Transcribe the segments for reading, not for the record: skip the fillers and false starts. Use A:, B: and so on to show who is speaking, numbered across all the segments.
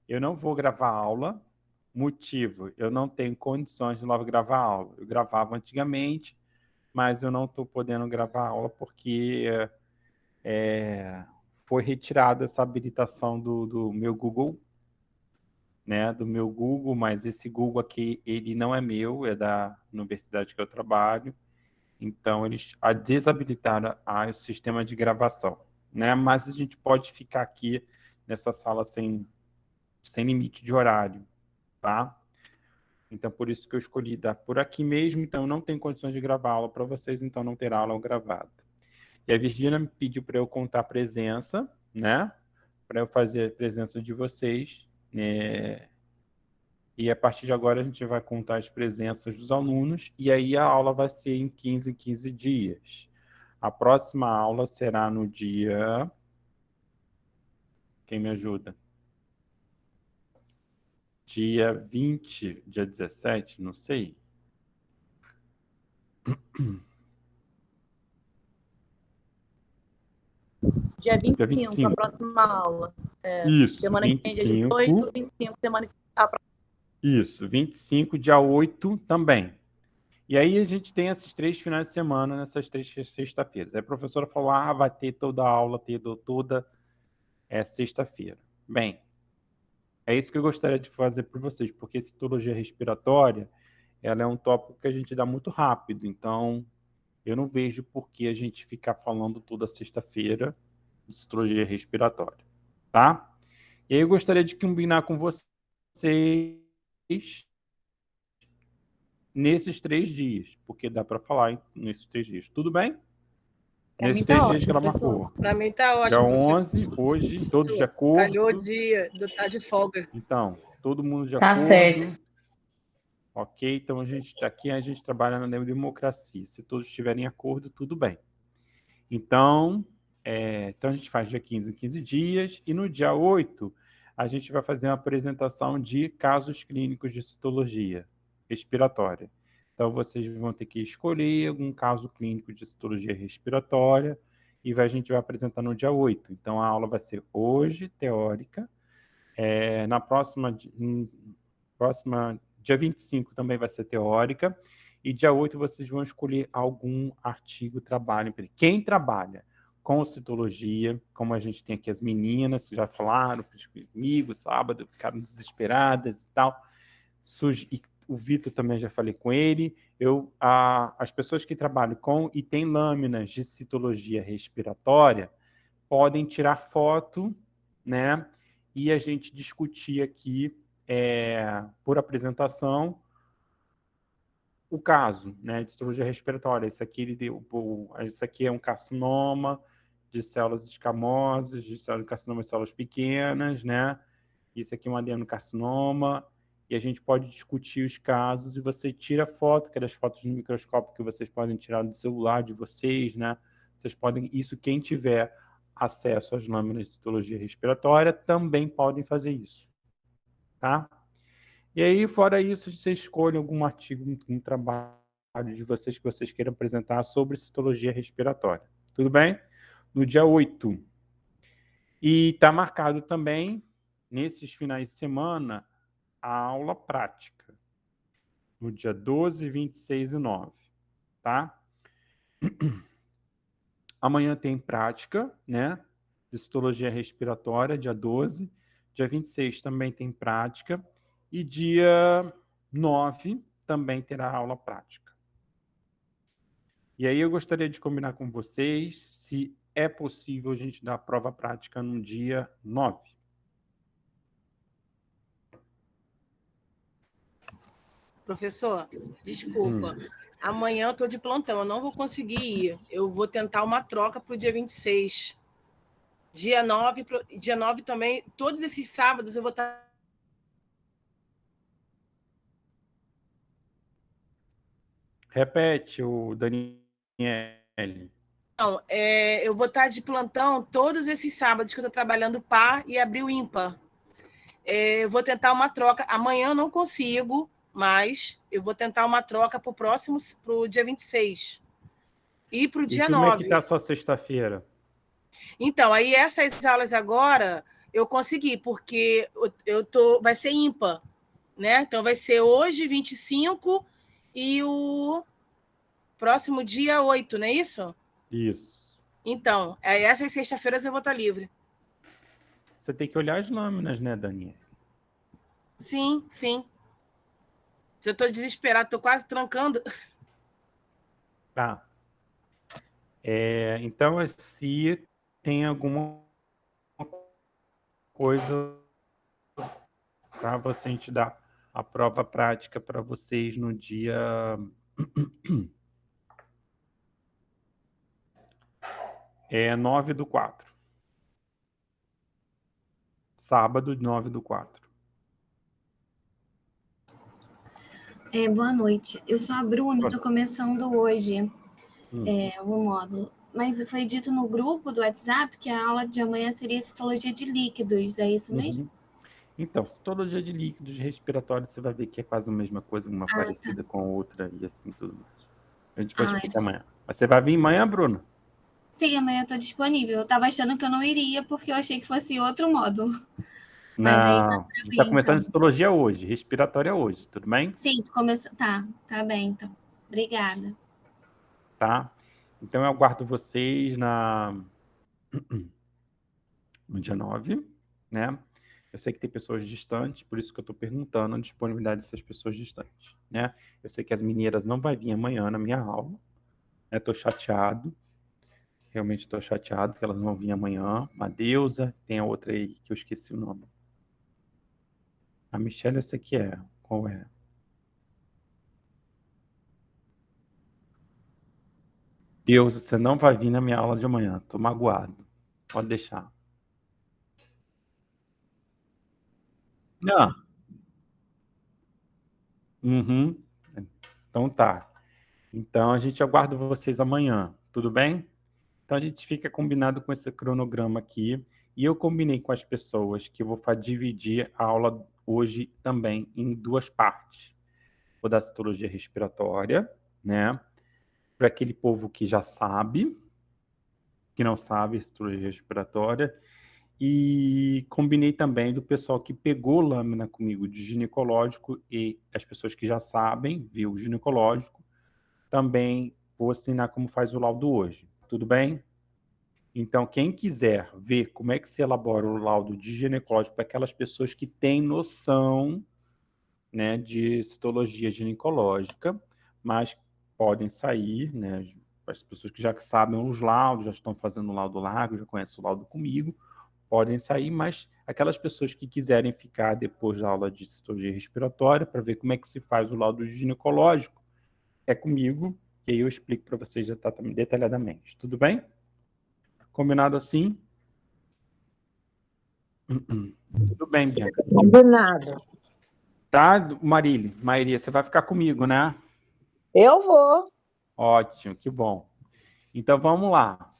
A: eu não vou gravar aula. Motivo, eu não tenho condições de logo gravar aula. Eu gravava antigamente, mas eu não estou podendo gravar aula porque foi retirada essa habilitação do meu Google, né? Do meu Google, mas esse Google aqui, ele não é meu, é da universidade que eu trabalho. Então, eles desabilitaram o sistema de gravação, né? Mas a gente pode ficar aqui nessa sala sem limite de horário, tá? Então, por isso que eu escolhi dar por aqui mesmo. Então, eu não tenho condições de gravar aula para vocês, então não terá aula gravada. E a Virgínia me pediu para eu contar a presença, né? Para eu fazer a presença de vocês, né? E a partir de agora a gente vai contar as presenças dos alunos e aí a aula vai ser em 15 dias. A próxima aula será no dia... Quem me ajuda? Dia 20, dia 17, não sei.
B: Dia
A: Dia
B: 25,
A: 25.
B: a próxima aula.
A: Isso,
B: semana que vem, dia 18, 25, semana que vem.
A: Isso, 25, dia 8 também. E aí a gente tem esses 3 finais de semana, nessas 3 sexta-feiras. Aí a professora falou, vai ter toda a aula, toda sexta-feira. Bem, é isso que eu gostaria de fazer para vocês, porque citologia respiratória, ela é um tópico que a gente dá muito rápido, então eu não vejo por que a gente ficar falando toda sexta-feira de citologia respiratória, tá? E aí eu gostaria de combinar com vocês nesses 3 dias, porque dá para falar nesses 3 dias. Tudo bem? Nesses 3 dias que ela marcou.
C: Para mim tá ótimo,
A: dia 11, hoje, todos de acordo.
C: Calhou o dia, tá de folga.
A: Então, todo mundo de
D: Tá
A: acordo.
D: certo.
A: Ok, então a gente trabalha na democracia. Se todos estiverem em acordo, tudo bem. Então a gente faz dia 15 em 15 dias, e no dia 8 a gente vai fazer uma apresentação de casos clínicos de citologia respiratória. Então, vocês vão ter que escolher algum caso clínico de citologia respiratória e a gente vai apresentar no dia 8. Então, a aula vai ser hoje, teórica. Na próxima, dia 25 também vai ser teórica. E dia 8 vocês vão escolher algum artigo, trabalho. Quem trabalha com citologia, como a gente tem aqui as meninas, que já falaram comigo, sábado, ficaram desesperadas e tal. E o Vitor também, já falei com ele. As pessoas que trabalham com e têm lâminas de citologia respiratória podem tirar foto, né? E a gente discutir aqui, por apresentação, o caso, né, de citologia respiratória. Isso aqui é um carcinoma de células escamosas, de carcinoma de células pequenas, né? Isso aqui é um adenocarcinoma, e a gente pode discutir os casos, e você tira foto, aquelas fotos no microscópio que vocês podem tirar do celular de vocês, né? Vocês podem, isso quem tiver acesso às lâminas de citologia respiratória também podem fazer isso, tá? E aí, fora isso, vocês escolhem algum artigo, um trabalho de vocês que vocês queiram apresentar sobre citologia respiratória. Tudo bem? No dia 8. E está marcado também, nesses finais de semana, a aula prática. No dia 12, 26 e 9. Tá? Amanhã tem prática, né? De citologia respiratória, dia 12. Dia 26 também tem prática. E dia 9 também terá aula prática. E aí eu gostaria de combinar com vocês se é possível a gente dar a prova prática no dia 9.
C: Professor, desculpa. Amanhã eu estou de plantão, eu não vou conseguir ir. Eu vou tentar uma troca para o dia 26. Dia 9 também, todos esses sábados eu vou estar...
A: Repete, o Daniel.
C: Não, eu vou estar de plantão todos esses sábados que eu estou trabalhando par e abrir o ímpar. Eu vou tentar uma troca. Amanhã eu não consigo, mas eu vou tentar uma troca para o dia 26. E para o dia 9.
A: Como é que está a sua sexta-feira?
C: Então, aí essas aulas agora, eu consegui, porque vai ser ímpar, né? Então vai ser hoje 25 e o próximo dia 8, não é isso?
A: Isso.
C: Então, essas sexta-feiras eu vou estar livre.
A: Você tem que olhar as lâminas, né, Daniela?
C: Sim, sim. Se eu estou desesperado, estou quase trancando.
A: Tá. Então, se tem alguma coisa para você, a gente dar a prova prática para vocês no dia 9/4. Sábado, 9/4.
D: Boa noite. Eu sou a Bruna, estou começando hoje
A: Hum.
D: o módulo. Mas foi dito no grupo do WhatsApp que a aula de amanhã seria citologia de líquidos, é isso mesmo?
A: Então, citologia de líquidos respiratórios, você vai ver que é quase a mesma coisa, uma parecida com a outra e assim tudo mais. A gente vai explicar amanhã. Mas você vai vir amanhã, Bruno?
D: Sim, amanhã eu estou disponível. Eu estava achando que eu não iria porque eu achei que fosse outro módulo. Mas aí
A: Não, a gente está começando citologia hoje, respiratória hoje, tudo bem?
D: Sim, tu começou. Tá bem, então. Obrigada.
A: Tá? Então eu aguardo vocês no dia 9, né? Eu sei que tem pessoas distantes, por isso que eu estou perguntando a disponibilidade dessas pessoas distantes, né? Eu sei que as mineiras não vai vir amanhã na minha aula, né? Estou chateado, realmente estou chateado que elas não vão vir amanhã. A Deusa, tem a outra aí que eu esqueci o nome. A Michelle, eu sei que é. Qual é? Deus, você não vai vir na minha aula de amanhã. Estou magoado. Pode deixar. Não. Uhum. Então tá. Então a gente aguarda vocês amanhã, tudo bem? Então a gente fica combinado com esse cronograma aqui. E eu combinei com as pessoas que eu vou dividir a aula hoje também em duas partes. Vou dar citologia respiratória, né? Para aquele povo que já sabe, que não sabe citologia respiratória. E combinei também do pessoal que pegou lâmina comigo de ginecológico e as pessoas que já sabem, viu o ginecológico, também vou ensinar como faz o laudo hoje. Tudo bem? Então, quem quiser ver como é que se elabora o laudo de ginecológico para aquelas pessoas que têm noção, né, de citologia ginecológica, mas podem sair, né, as pessoas que já sabem os laudos, já estão fazendo o laudo largo, já conhecem o laudo comigo, podem sair, mas aquelas pessoas que quiserem ficar depois da aula de citologia respiratória para ver como é que se faz o laudo ginecológico, é comigo, que aí eu explico para vocês detalhadamente. Tudo bem? Combinado assim? Tudo bem, Bianca.
E: Combinado.
A: Tá, Marília, você vai ficar comigo, né?
E: Eu vou.
A: Ótimo, que bom. Então, vamos lá.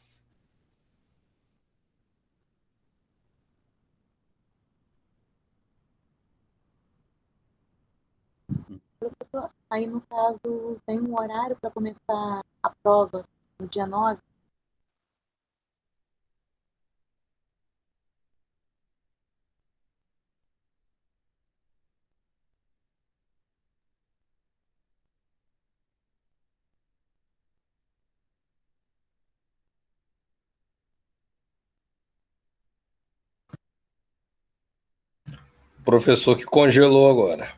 B: Professor, aí no caso tem um horário para começar a prova no dia 9?
F: Professor que congelou agora.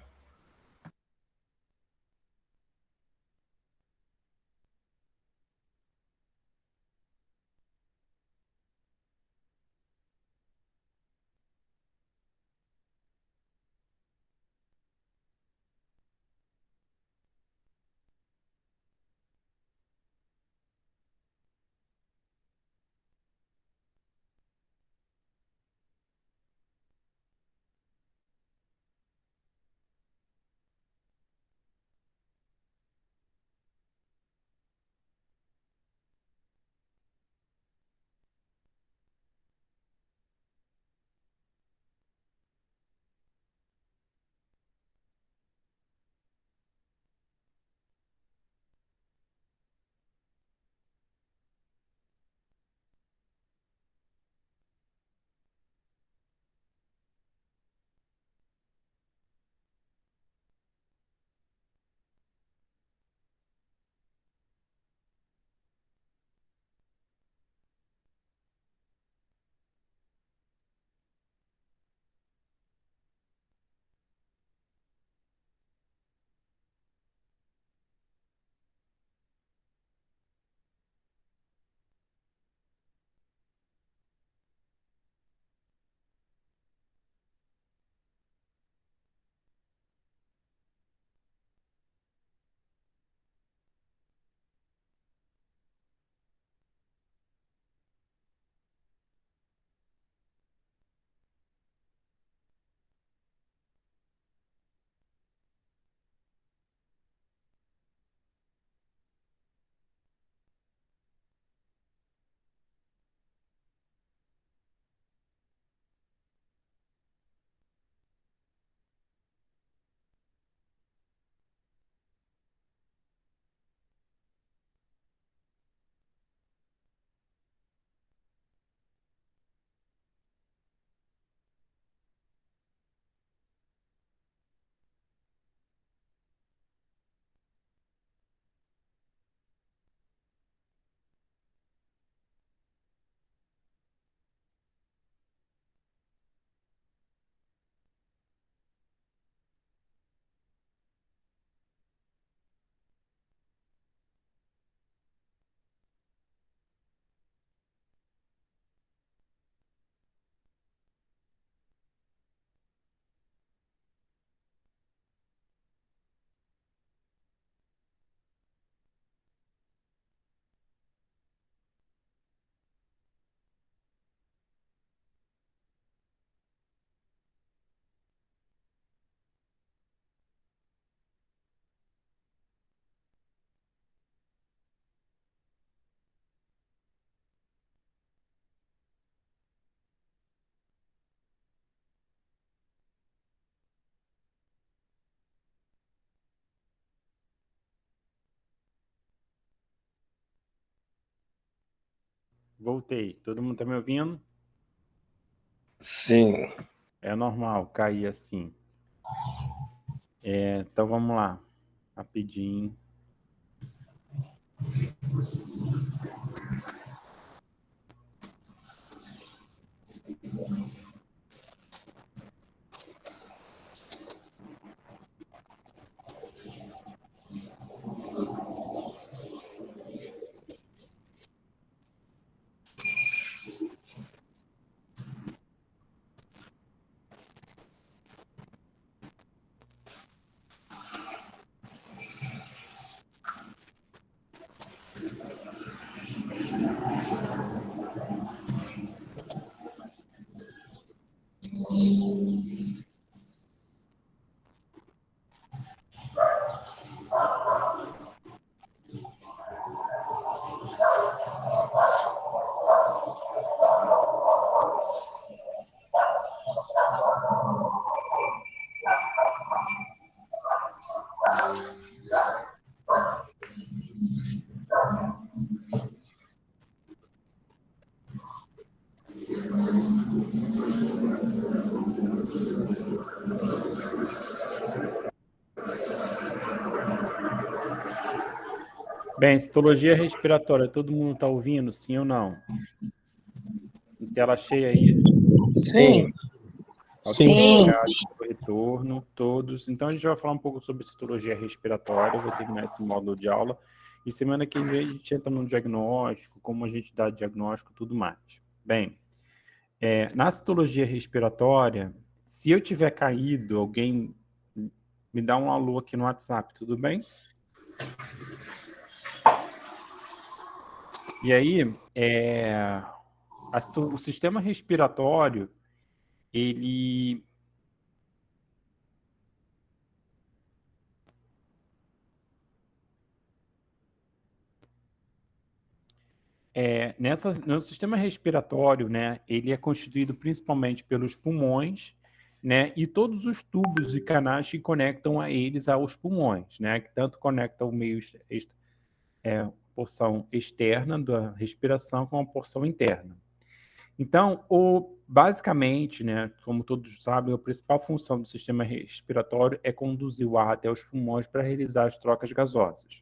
A: Voltei. Todo mundo está me ouvindo?
F: Sim.
A: É normal cair assim. Então vamos lá. Rapidinho. Bem, citologia respiratória, todo mundo está ouvindo, sim ou não? Em tela cheia aí.
E: Sim.
A: Ok,
E: Sim.
A: obrigado pelo retorno, todos. Então, a gente vai falar um pouco sobre citologia respiratória, eu vou terminar esse módulo de aula, e semana que vem a gente entra no diagnóstico, como a gente dá diagnóstico e tudo mais. Bem, na citologia respiratória, se eu tiver caído, alguém me dá um alô aqui no WhatsApp, tudo bem? E aí, o sistema respiratório, ele... no sistema respiratório, né, ele é constituído principalmente pelos pulmões, né, e todos os tubos e canais que conectam a eles aos pulmões, né, que tanto conectam o meio porção externa da respiração com a porção interna. Então, basicamente, né, como todos sabem, a principal função do sistema respiratório é conduzir o ar até os pulmões para realizar as trocas gasosas.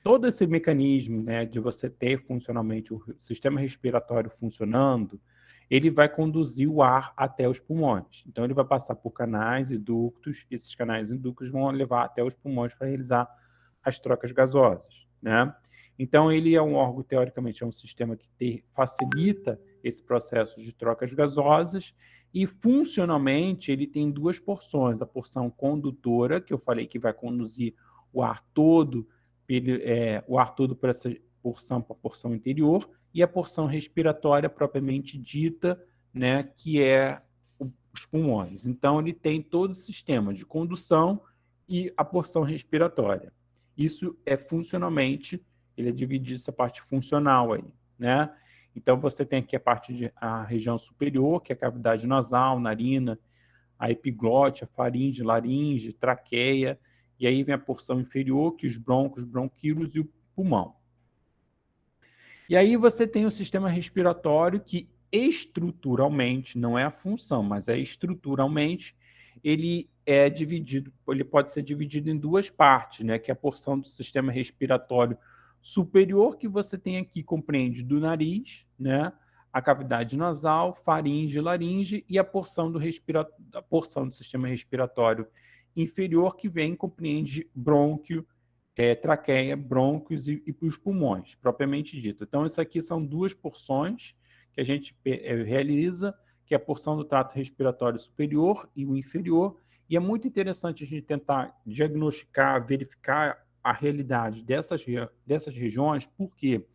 A: Todo esse mecanismo, né, de você ter funcionalmente o sistema respiratório funcionando, ele vai conduzir o ar até os pulmões. Então, ele vai passar por canais e ductos, esses canais e ductos vão levar até os pulmões para realizar as trocas gasosas, né? Então, ele é um órgão, teoricamente, é um sistema que facilita esse processo de trocas gasosas e, funcionalmente, ele tem duas porções. A porção condutora, que eu falei que vai conduzir o ar todo por essa porção para a porção interior, e a porção respiratória propriamente dita, né, que é os pulmões. Então, ele tem todo o sistema de condução e a porção respiratória. Isso funcionalmente, ele é dividido essa parte funcional aí, né? Então, você tem aqui a região superior, que é a cavidade nasal, narina, a epiglote, a faringe, laringe, traqueia, e aí vem a porção inferior, que os broncos, bronquíolos e o pulmão. E aí você tem o sistema respiratório que estruturalmente, não é a função, mas estruturalmente, ele pode ser dividido em duas partes, né? Que é a porção do sistema respiratório superior, que você tem aqui, compreende do nariz, né? A cavidade nasal, faringe, laringe, e a porção do sistema respiratório inferior, que compreende brônquio, traqueia, brônquios e os pulmões, propriamente dito. Então, isso aqui são duas porções que a gente realiza, que é a porção do trato respiratório superior e o inferior, e é muito interessante a gente tentar diagnosticar, verificar a realidade dessas regiões, porque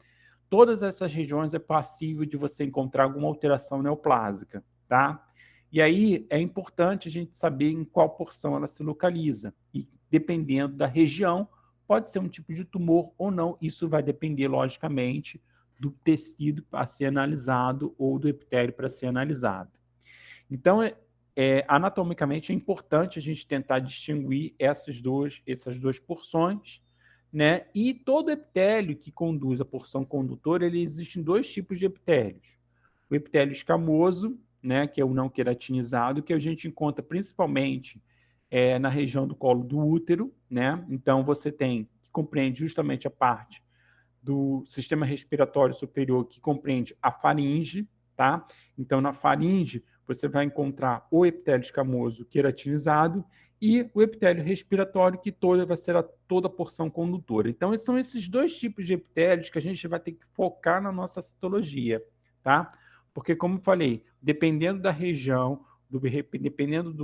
A: todas essas regiões é passível de você encontrar alguma alteração neoplásica, tá? E aí é importante a gente saber em qual porção ela se localiza, e dependendo da região, pode ser um tipo de tumor ou não, isso vai depender, logicamente, do tecido a ser analisado ou do epitélio para ser analisado. Então, anatomicamente, é importante a gente tentar distinguir essas duas porções, né? E todo epitélio que conduz a porção condutora, existem dois tipos de epitélios. O epitélio escamoso, né, que é o não queratinizado, que a gente encontra principalmente na região do colo do útero, né? Então você tem, que compreende justamente a parte do sistema respiratório superior, que compreende a faringe, tá? Então na faringe você vai encontrar o epitélio escamoso queratinizado e o epitélio respiratório, que vai ser toda a porção condutora. Então são esses dois tipos de epitélios que a gente vai ter que focar na nossa citologia, tá? Porque, como eu falei, dependendo da região, dependendo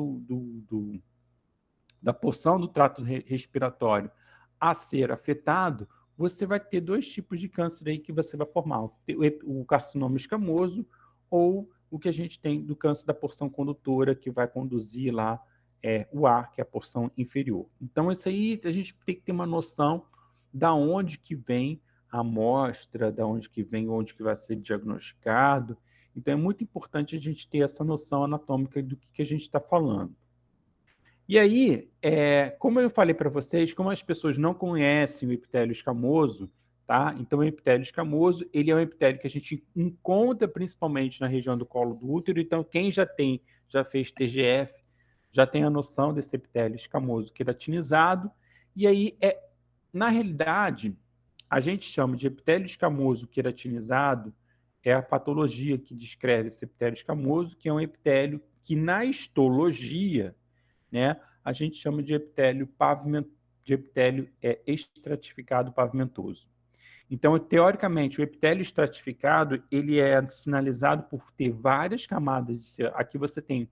A: da porção do trato respiratório a ser afetado, você vai ter dois tipos de câncer aí que você vai formar: o carcinoma escamoso ou o que a gente tem do câncer da porção condutora, que vai conduzir lá o ar, que é a porção inferior. Então, isso aí a gente tem que ter uma noção da onde que vem a amostra, da onde que vem, onde que vai ser diagnosticado. Então, é muito importante a gente ter essa noção anatômica do que a gente está falando. E aí, como eu falei para vocês, como as pessoas não conhecem o epitélio escamoso, tá? Então, o epitélio escamoso, ele é um epitélio que a gente encontra principalmente na região do colo do útero. Então, quem já fez TGF, já tem a noção desse epitélio escamoso queratinizado. E aí, na realidade, a gente chama de epitélio escamoso queratinizado, é a patologia que descreve esse epitélio escamoso, que é um epitélio que, na histologia, né, a gente chama de epitélio estratificado pavimentoso. Então, teoricamente, o epitélio estratificado, ele é sinalizado por ter várias camadas. Aqui você tem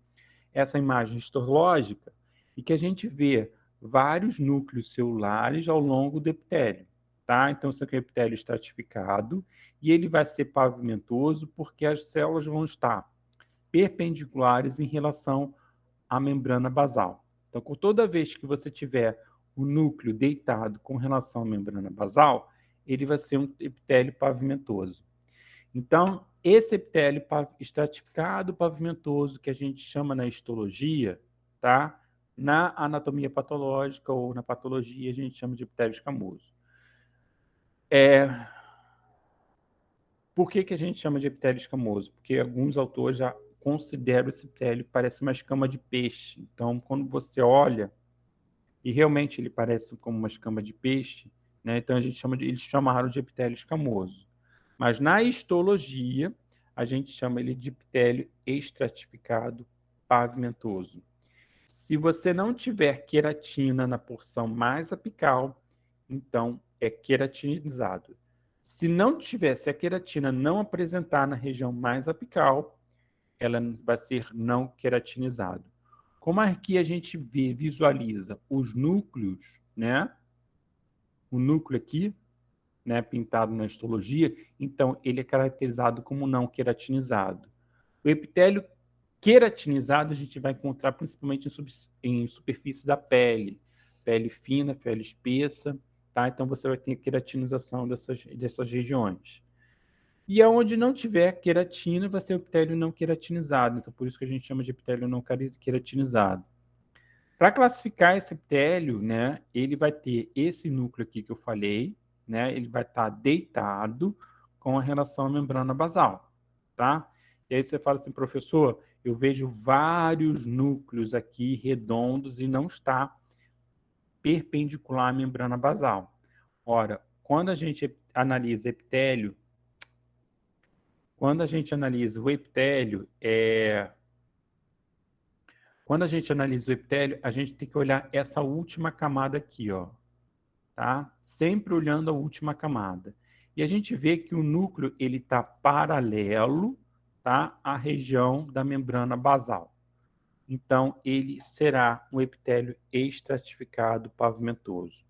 A: essa imagem histológica, e que a gente vê vários núcleos celulares ao longo do epitélio. Tá? Então, isso aqui é o epitélio estratificado, e ele vai ser pavimentoso porque as células vão estar perpendiculares em relação à membrana basal. Então, toda vez que você tiver o núcleo deitado com relação à membrana basal, ele vai ser um epitélio pavimentoso. Então, esse epitélio estratificado pavimentoso, que a gente chama na histologia, tá? Na anatomia patológica ou na patologia, a gente chama de epitélio escamoso. Por que a gente chama de epitélio escamoso? Porque alguns autores já consideram esse epitélio, parece uma escama de peixe. Então, quando você olha, e realmente ele parece como uma escama de peixe, né? Então eles chamaram de epitélio escamoso. Mas na histologia, a gente chama ele de epitélio estratificado pavimentoso. Se você não tiver queratina na porção mais apical, então é queratinizado. Se a queratina não apresentar na região mais apical, ela vai ser não queratinizado. Como aqui a gente visualiza os núcleos, né? O núcleo aqui, né, pintado na histologia, então ele é caracterizado como não queratinizado. O epitélio queratinizado a gente vai encontrar principalmente em superfície da pele fina, pele espessa, tá? Então você vai ter a queratinização dessas regiões. E aonde não tiver queratina, vai ser o epitélio não queratinizado. Então, por isso que a gente chama de epitélio não queratinizado. Para classificar esse epitélio, né, ele vai ter esse núcleo aqui que eu falei, né, ele vai estar deitado com a relação à membrana basal, tá? E aí você fala assim, professor, eu vejo vários núcleos aqui redondos e não está perpendicular à membrana basal. Ora, quando a gente analisa epitélio, quando a gente analisa o epitélio, a gente tem que olhar essa última camada aqui, ó, tá? Sempre olhando a última camada. E a gente vê que o núcleo ele está paralelo, tá, à região da membrana basal. Então, ele será um epitélio estratificado pavimentoso.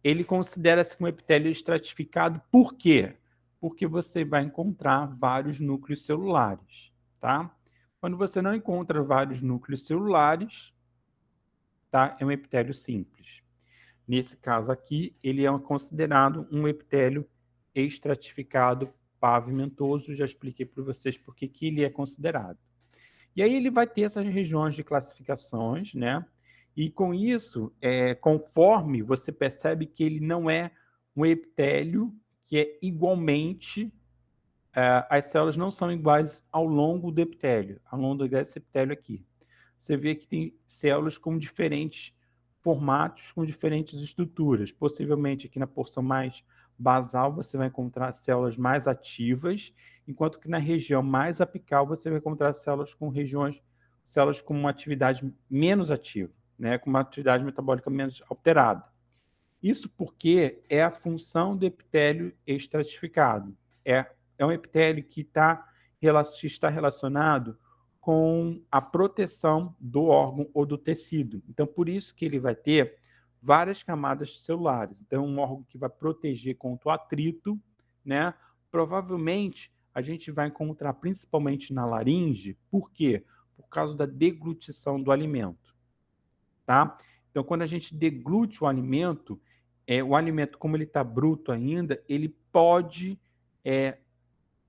A: Ele considera-se um epitélio estratificado por quê? Porque você vai encontrar vários núcleos celulares, tá? Quando você não encontra vários núcleos celulares, tá? É um epitélio simples. Nesse caso aqui, ele é considerado um epitélio estratificado pavimentoso. Já expliquei para vocês por que ele é considerado. E aí ele vai ter essas regiões de classificações, né? E com isso, conforme você percebe que ele não é um epitélio que é igualmente... as células não são iguais ao longo do epitélio, ao longo desse epitélio aqui. Você vê que tem células com diferentes formatos, com diferentes estruturas. Possivelmente aqui na porção mais basal você vai encontrar células mais ativas, enquanto que na região mais apical você vai encontrar células com uma atividade menos ativa, né, com uma atividade metabólica menos alterada. Isso porque é a função do epitélio estratificado. É um epitélio que está relacionado com a proteção do órgão ou do tecido. Então, por isso que ele vai ter várias camadas celulares. Então, um órgão que vai proteger contra o atrito, né? Provavelmente, a gente vai encontrar principalmente na laringe. Por quê? Por causa da deglutição do alimento, tá? Então, quando a gente deglute o alimento, como ele está bruto ainda, ele pode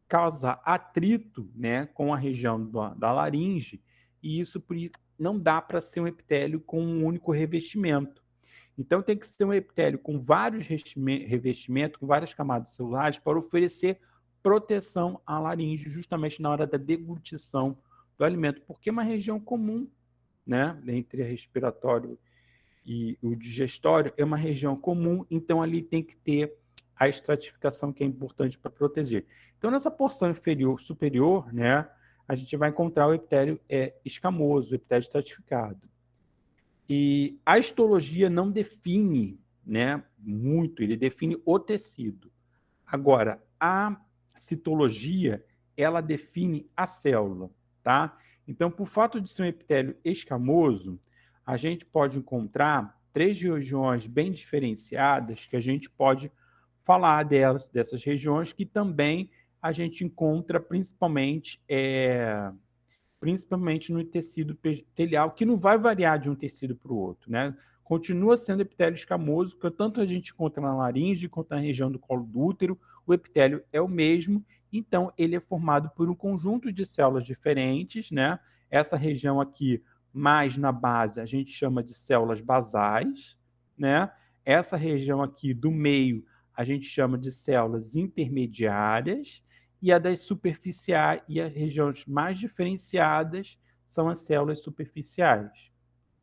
A: causar atrito, né, com a região da laringe, e isso não dá para ser um epitélio com um único revestimento. Então, tem que ser um epitélio com vários revestimentos, com várias camadas celulares, para oferecer proteção à laringe, justamente na hora da deglutição do alimento, porque é uma região comum, né, entre a respiratório e o digestório, é uma região comum, então ali tem que ter a estratificação que é importante para proteger. Então, nessa porção superior, né, a gente vai encontrar o epitélio escamoso, o epitélio estratificado. E a histologia não define, né, muito, ele define o tecido. Agora, a citologia, ela define a célula, tá? Então, por fato de ser um epitélio escamoso, a gente pode encontrar 3 regiões bem diferenciadas que a gente pode falar dessas regiões, que também a gente encontra principalmente no tecido epitelial, que não vai variar de um tecido para o outro, né? Continua sendo epitélio escamoso, que tanto a gente encontra na laringe quanto na região do colo do útero, o epitélio é o mesmo, então ele é formado por um conjunto de células diferentes, né? Essa região aqui, mais na base, a gente chama de células basais, né? Essa região aqui do meio, a gente chama de células intermediárias, e a das superficiais, e as regiões mais diferenciadas são as células superficiais,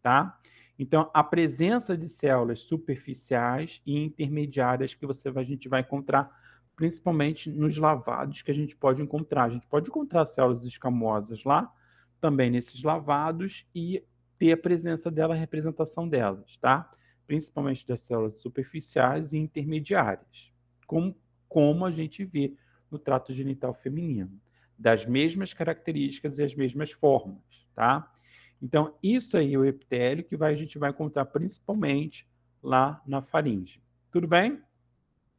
A: tá? Então, a presença de células superficiais e intermediárias que a gente vai encontrar principalmente nos lavados que a gente pode encontrar. A gente pode encontrar células escamosas lá, também nesses lavados, e ter a presença dela, a representação delas, tá? Principalmente das células superficiais e intermediárias, como a gente vê no trato genital feminino, das mesmas características e as mesmas formas, tá? Então, isso aí é o epitélio que a gente vai encontrar principalmente lá na faringe. Tudo bem?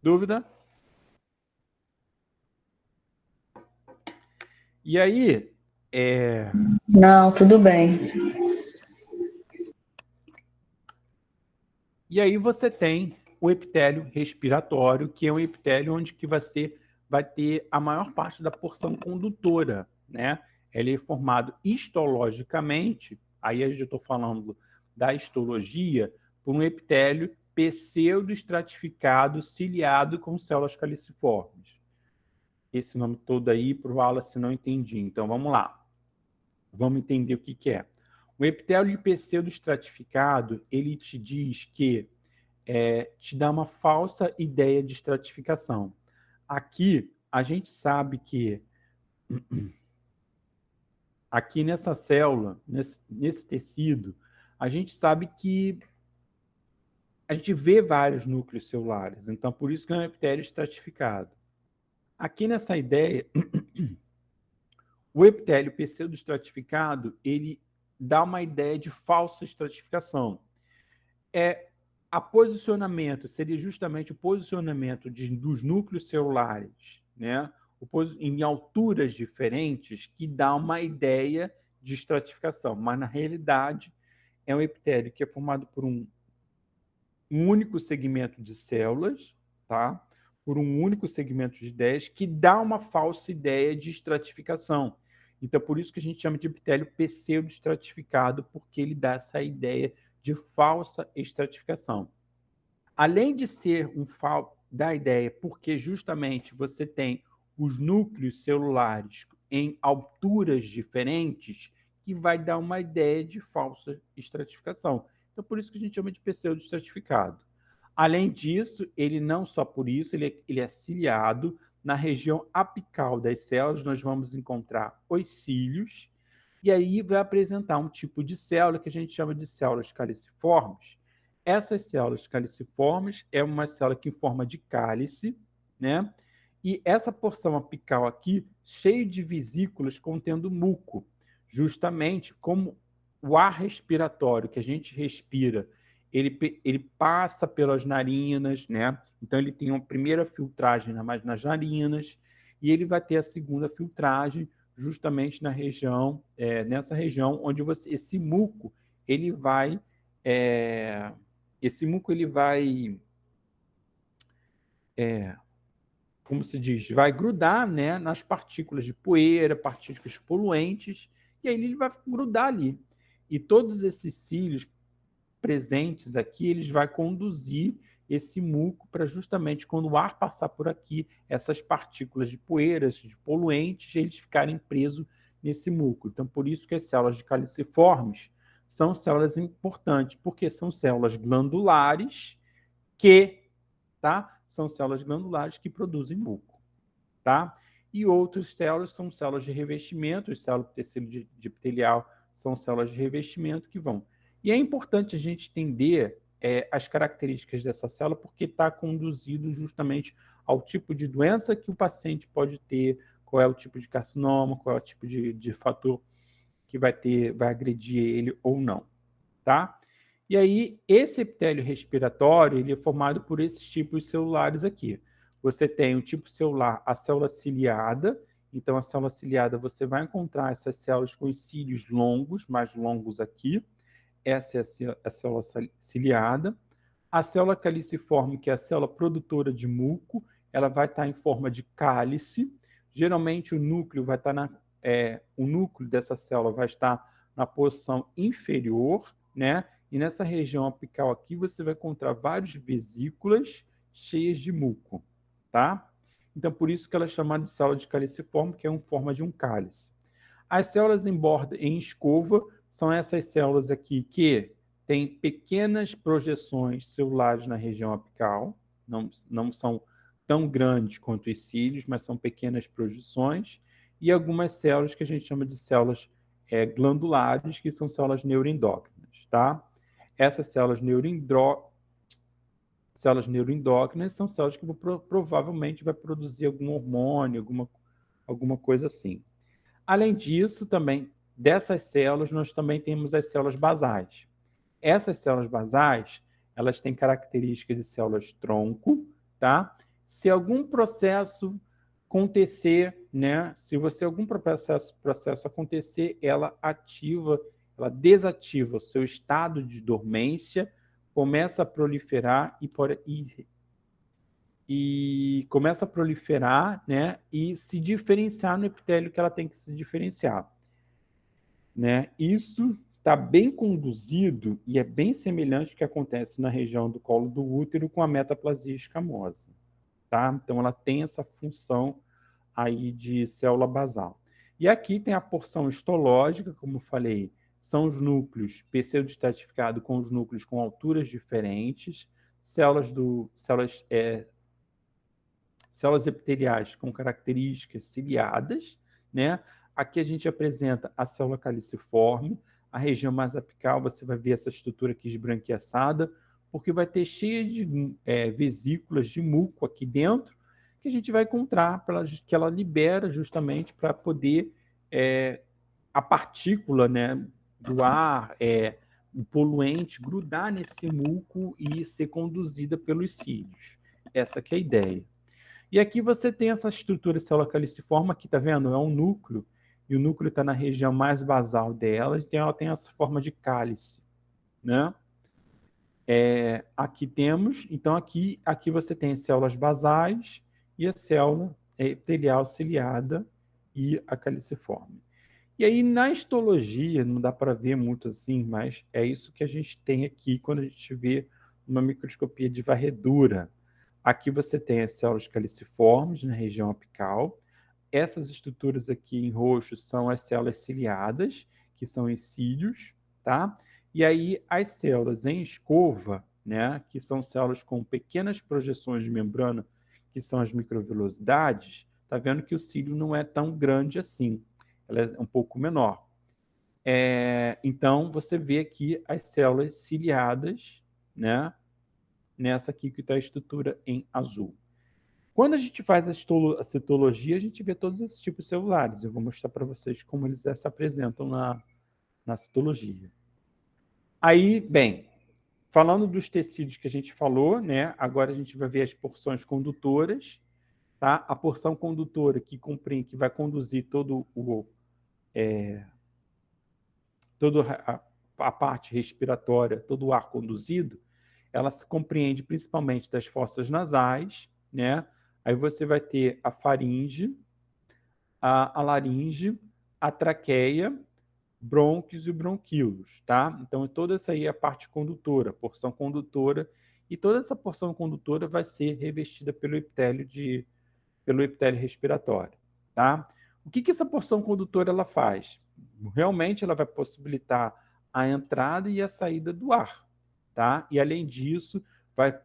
A: Dúvida? E aí...
E: Não, tudo bem.
A: E aí você tem o epitélio respiratório, que é um epitélio onde que vai ter a maior parte da porção condutora, né? Ele é formado histologicamente, aí eu já estou falando da histologia, por um epitélio pseudoestratificado, ciliado com células caliciformes. Esse nome todo aí, para o Wallace, não entendi. Então, vamos lá. Vamos entender o que é. O epitélio pseudoestratificado, ele te diz que te dá uma falsa ideia de estratificação. Aqui, a gente sabe que aqui nessa célula, nesse tecido, a gente sabe que a gente vê vários núcleos celulares, então por isso que é um epitélio estratificado. Aqui nessa ideia, o epitélio pseudoestratificado, ele dá uma ideia de falsa estratificação. A posicionamento seria justamente o posicionamento dos núcleos celulares, né, em alturas diferentes, que dá uma ideia de estratificação, mas na realidade é um epitélio que é formado por um único segmento de células, tá? Por um único segmento de ideias, que dá uma falsa ideia de estratificação. Então, por isso que a gente chama de epitélio pseudoestratificado, porque ele dá essa ideia de falsa estratificação. Além de ser dá ideia, porque justamente você tem os núcleos celulares em alturas diferentes, que vai dar uma ideia de falsa estratificação. Então, por isso que a gente chama de pseudoestratificado. Além disso, ele não só por isso, ele é ciliado. Na região apical das células, nós vamos encontrar os cílios, e aí vai apresentar um tipo de célula que a gente chama de células caliciformes. Essas células caliciformes é uma célula que em forma de cálice, né? E essa porção apical aqui, cheio de vesículas contendo muco, justamente como o ar respiratório que a gente respira, ele passa pelas narinas, né? Então ele tem uma primeira filtragem nas narinas, e ele vai ter a segunda filtragem justamente na região, nessa região onde esse muco ele vai como se diz, vai grudar, né, nas partículas de poeira, partículas poluentes, e aí ele vai grudar ali. E todos esses cílios presentes aqui, eles vão conduzir esse muco para justamente quando o ar passar por aqui, essas partículas de poeiras, de poluentes, eles ficarem presos nesse muco. Então, por isso que as células de caliciformes são células importantes, porque são células glandulares são células glandulares que produzem muco, tá? E outras células são células de revestimento, as células do tecido epitelial são células de revestimento que vão. E é importante a gente entender as características dessa célula, porque está conduzido justamente ao tipo de doença que o paciente pode ter, qual é o tipo de carcinoma, qual é o tipo de fator que vai agredir ele ou não, tá? E aí, esse epitélio respiratório, ele é formado por esses tipos celulares aqui. Você tem o tipo celular, a célula ciliada. Então, a célula ciliada, você vai encontrar essas células com os cílios longos, mais longos aqui. Essa é a célula ciliada. A célula caliciforme, que é a célula produtora de muco, ela vai estar em forma de cálice. Geralmente, o núcleo vai estar o núcleo dessa célula vai estar na posição inferior, né? E nessa região apical aqui, você vai encontrar várias vesículas cheias de muco, tá? Então, por isso que ela é chamada de célula de caliciforme, que é em forma de um cálice. As células em borda, em escova, são essas células aqui que têm pequenas projeções celulares na região apical, não são tão grandes quanto os cílios, mas são pequenas projeções, e algumas células que a gente chama de células glandulares, que são células neuroendócrinas, tá? Essas células neuroendócrinas são células que provavelmente vai produzir algum hormônio, alguma coisa assim. Além disso, também, dessas células, nós também temos as células basais. Essas células basais, elas têm características de células tronco, tá? Se algum processo acontecer, né? Se algum processo acontecer, ela desativa o seu estado de dormência, começa a proliferar começa a proliferar, né? E se diferenciar no epitélio que ela tem que se diferenciar, né? Isso está bem conduzido e é bem semelhante ao que acontece na região do colo do útero com a metaplasia escamosa, tá? Então, ela tem essa função aí de célula basal. E aqui tem a porção histológica, como eu falei, são os núcleos pseudoestratificados com os núcleos com alturas diferentes, células epiteliais com características ciliadas, né? Aqui a gente apresenta a célula caliciforme, a região mais apical, você vai ver essa estrutura aqui esbranquiçada, porque vai ter cheia de vesículas de muco aqui dentro, que a gente vai encontrar, que ela libera justamente para poder a partícula, né, do ar, o poluente, grudar nesse muco e ser conduzida pelos cílios. Essa que é a ideia. E aqui você tem essa estrutura célula caliciforme, aqui está vendo? É um núcleo, e o núcleo está na região mais basal dela, então ela tem essa forma de cálice, né? Aqui temos, então aqui você tem as células basais e a célula epitelial ciliada e a caliciforme. E aí, na histologia, não dá para ver muito assim, mas é isso que a gente tem aqui quando a gente vê uma microscopia de varredura. Aqui você tem as células caliciformes na região apical. Essas estruturas aqui em roxo são as células ciliadas, que são os cílios, tá? E aí as células em escova, né, que são células com pequenas projeções de membrana, que são as microvilosidades, tá vendo que o cílio não é tão grande assim, ela é um pouco menor. Então, você vê aqui as células ciliadas, né, nessa aqui que está a estrutura em azul. Quando a gente faz a citologia, a gente vê todos esses tipos celulares. Eu vou mostrar para vocês como eles se apresentam na citologia. Aí, bem, falando dos tecidos que a gente falou, né? Agora a gente vai ver as porções condutoras, tá? A porção condutora que vai conduzir toda a parte respiratória, todo o ar conduzido, ela se compreende principalmente das fossas nasais, né? Aí você vai ter a faringe, a laringe, a traqueia, brônquios e bronquíolos, tá? Então, toda essa aí é a parte condutora, porção condutora, e toda essa porção condutora vai ser revestida pelo epitélio respiratório, tá? O que essa porção condutora ela faz? Realmente ela vai possibilitar a entrada e a saída do ar, tá? E além disso, vai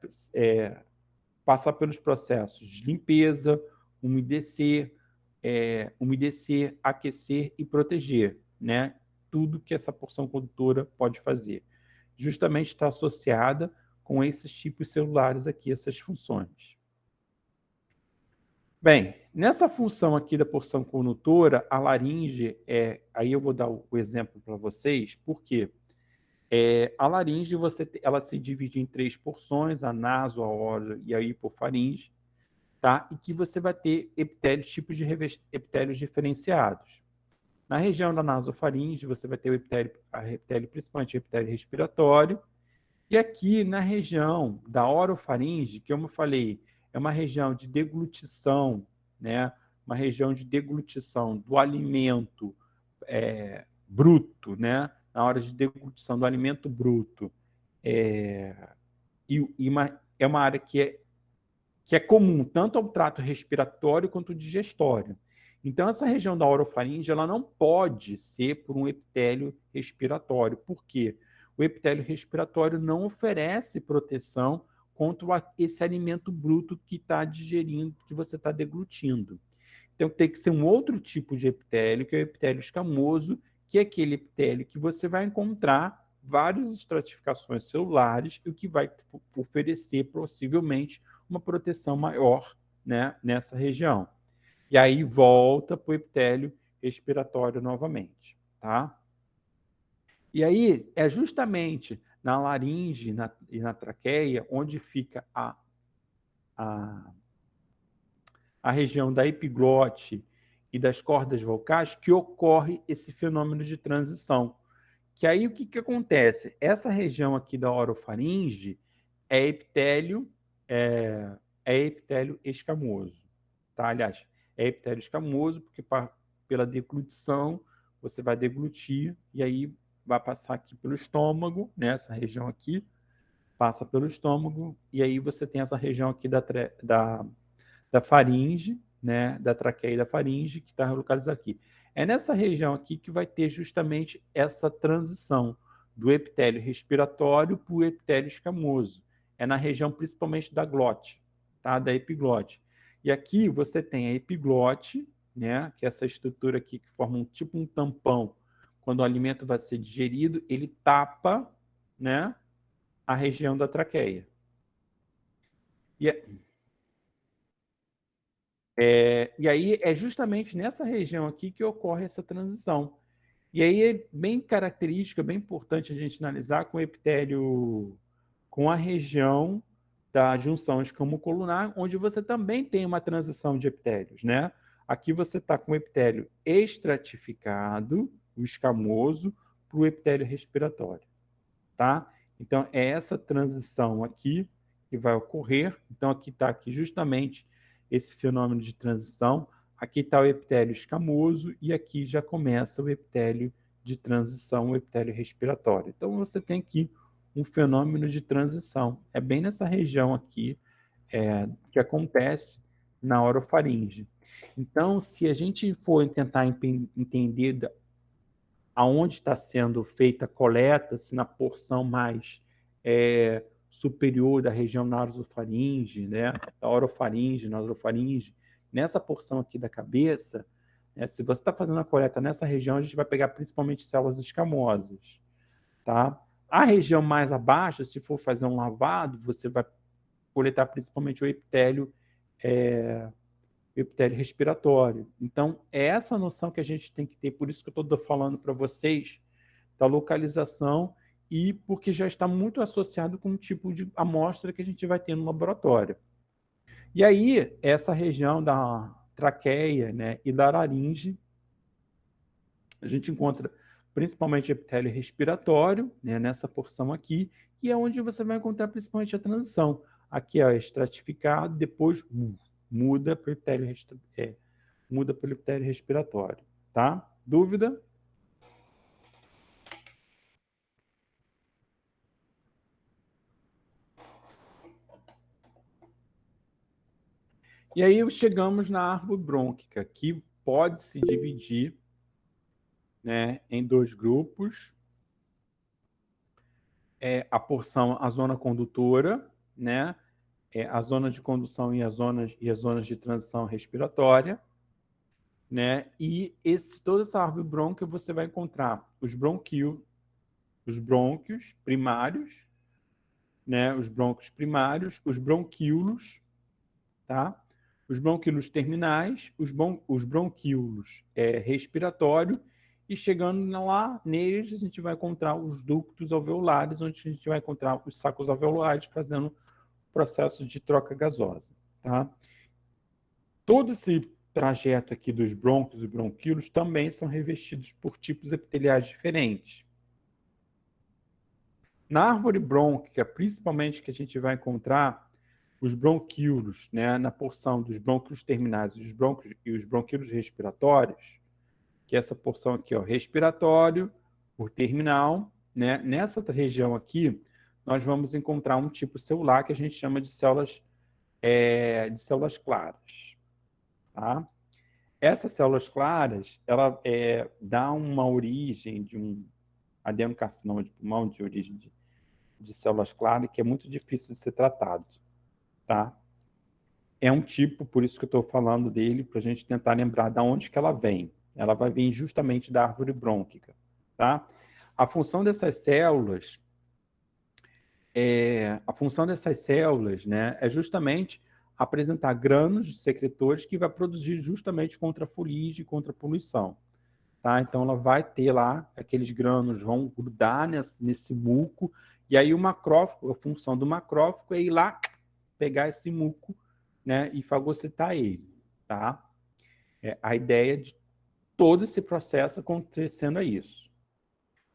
A: passar pelos processos de limpeza, umedecer, aquecer e proteger, né? Tudo que essa porção condutora pode fazer. Justamente está associada com esses tipos celulares aqui, essas funções. Bem, nessa função aqui da porção condutora, a laringe, aí eu vou dar o exemplo para vocês, por quê? A laringe, ela se divide em 3 porções, a naso, a oro e a hipofaringe, tá? E que você vai ter tipos de epitélios diferenciados. Na região da nasofaringe, você vai ter o epitélio, principalmente o epitélio respiratório. E aqui na região da orofaringe, que como eu falei, é uma região de deglutição, né? Uma região de deglutição do alimento bruto, né? Na hora de deglutição do alimento bruto. É uma área que é comum tanto ao trato respiratório quanto digestório. Então, essa região da orofaringe ela não pode ser por um epitélio respiratório. Por quê? O epitélio respiratório não oferece proteção contra esse alimento bruto que está digerindo, que você está deglutindo. Então, tem que ser um outro tipo de epitélio, que é o epitélio escamoso, que é aquele epitélio que você vai encontrar várias estratificações celulares e o que vai oferecer, possivelmente, uma proteção maior, né, nessa região. E aí volta para o epitélio respiratório novamente, tá? E aí é justamente na laringe e na traqueia onde fica a região da epiglote e das cordas vocais que ocorre esse fenômeno de transição. Que aí o que acontece? Essa região aqui da orofaringe é epitélio escamoso, tá? Aliás, é epitélio escamoso porque pela deglutição você vai deglutir e aí vai passar aqui pelo estômago, né? Essa região aqui passa pelo estômago e aí você tem essa região aqui da faringe, né? Da traqueia e da faringe que está localizada aqui. É nessa região aqui que vai ter justamente essa transição do epitélio respiratório para o epitélio escamoso. É na região principalmente da glote, tá? Da epiglote. E aqui você tem a epiglote, né? Que é essa estrutura aqui que forma tipo um tampão. Quando o alimento vai ser digerido, ele tapa, né? A região da traqueia. E aí é justamente nessa região aqui que ocorre essa transição. E aí é bem característica, bem importante a gente analisar com o epitélio, com a região da junção escamocolunar, onde você também tem uma transição de epitélios, né? Aqui você está com o epitélio estratificado, o escamoso, para o epitélio respiratório, tá? Então, é essa transição aqui que vai ocorrer. Então, aqui está justamente esse fenômeno de transição. Aqui está o epitélio escamoso e aqui já começa o epitélio de transição, o epitélio respiratório. Então, você tem aqui um fenômeno de transição. É bem nessa região aqui que acontece na orofaringe. Então, se a gente for tentar entender aonde está sendo feita a coleta, se na porção mais superior da região nasofaringe, né, da orofaringe, nasofaringe, nessa porção aqui da cabeça, se você está fazendo a coleta nessa região, a gente vai pegar principalmente células escamosas, tá? A região mais abaixo, se for fazer um lavado, você vai coletar principalmente o epitélio respiratório. Então, é essa noção que a gente tem que ter, por isso que eu estou falando para vocês da localização e porque já está muito associado com o tipo de amostra que a gente vai ter no laboratório. E aí, essa região da traqueia, né, e da laringe, a gente encontra principalmente epitélio respiratório, né, nessa porção aqui, e é onde você vai encontrar principalmente a transição. Aqui é estratificado, depois muda para o epitélio respiratório, tá? Dúvida? E aí chegamos na árvore brônquica, que pode se dividir, né, em dois grupos. A porção, a zona condutora, né, a zona de condução e as zonas de transição respiratória, né? E toda essa árvore brônquia você vai encontrar os brônquios primários, né? Os brônquios primários, os bronquíolos, tá? Os bronquíolos terminais, os bronquíolos respiratório, e chegando lá neles a gente vai encontrar os ductos alveolares, onde a gente vai encontrar os sacos alveolares fazendo o processo de troca gasosa, tá? Todo esse trajeto aqui dos brônquios e bronquíolos também são revestidos por tipos epiteliais diferentes. Na árvore brônquica, principalmente, que a gente vai encontrar os bronquíolos, né, na porção dos brônquios terminais e os bronquíolos respiratórios, que é essa porção aqui, ó, respiratório, por terminal, né? Nessa região aqui, nós vamos encontrar um tipo celular que a gente chama de células claras. Tá? Essas células claras, ela dá uma origem de um adenocarcinoma de pulmão, de origem de células claras, que é muito difícil de ser tratado. Tá? É um tipo, por isso que eu estou falando dele, para a gente tentar lembrar de onde que ela vem. Ela vai vir justamente da árvore brônquica. Tá? A função dessas células, né, é justamente apresentar grânulos de secretores que vai produzir justamente contra a fuligem e contra a poluição. Tá? Então, ela vai ter lá, aqueles grânulos vão grudar nesse muco, e aí o macrófago, a função do macrófago é ir lá, pegar esse muco, né, e fagocitar ele. Tá? A ideia de todo esse processo acontecendo é isso.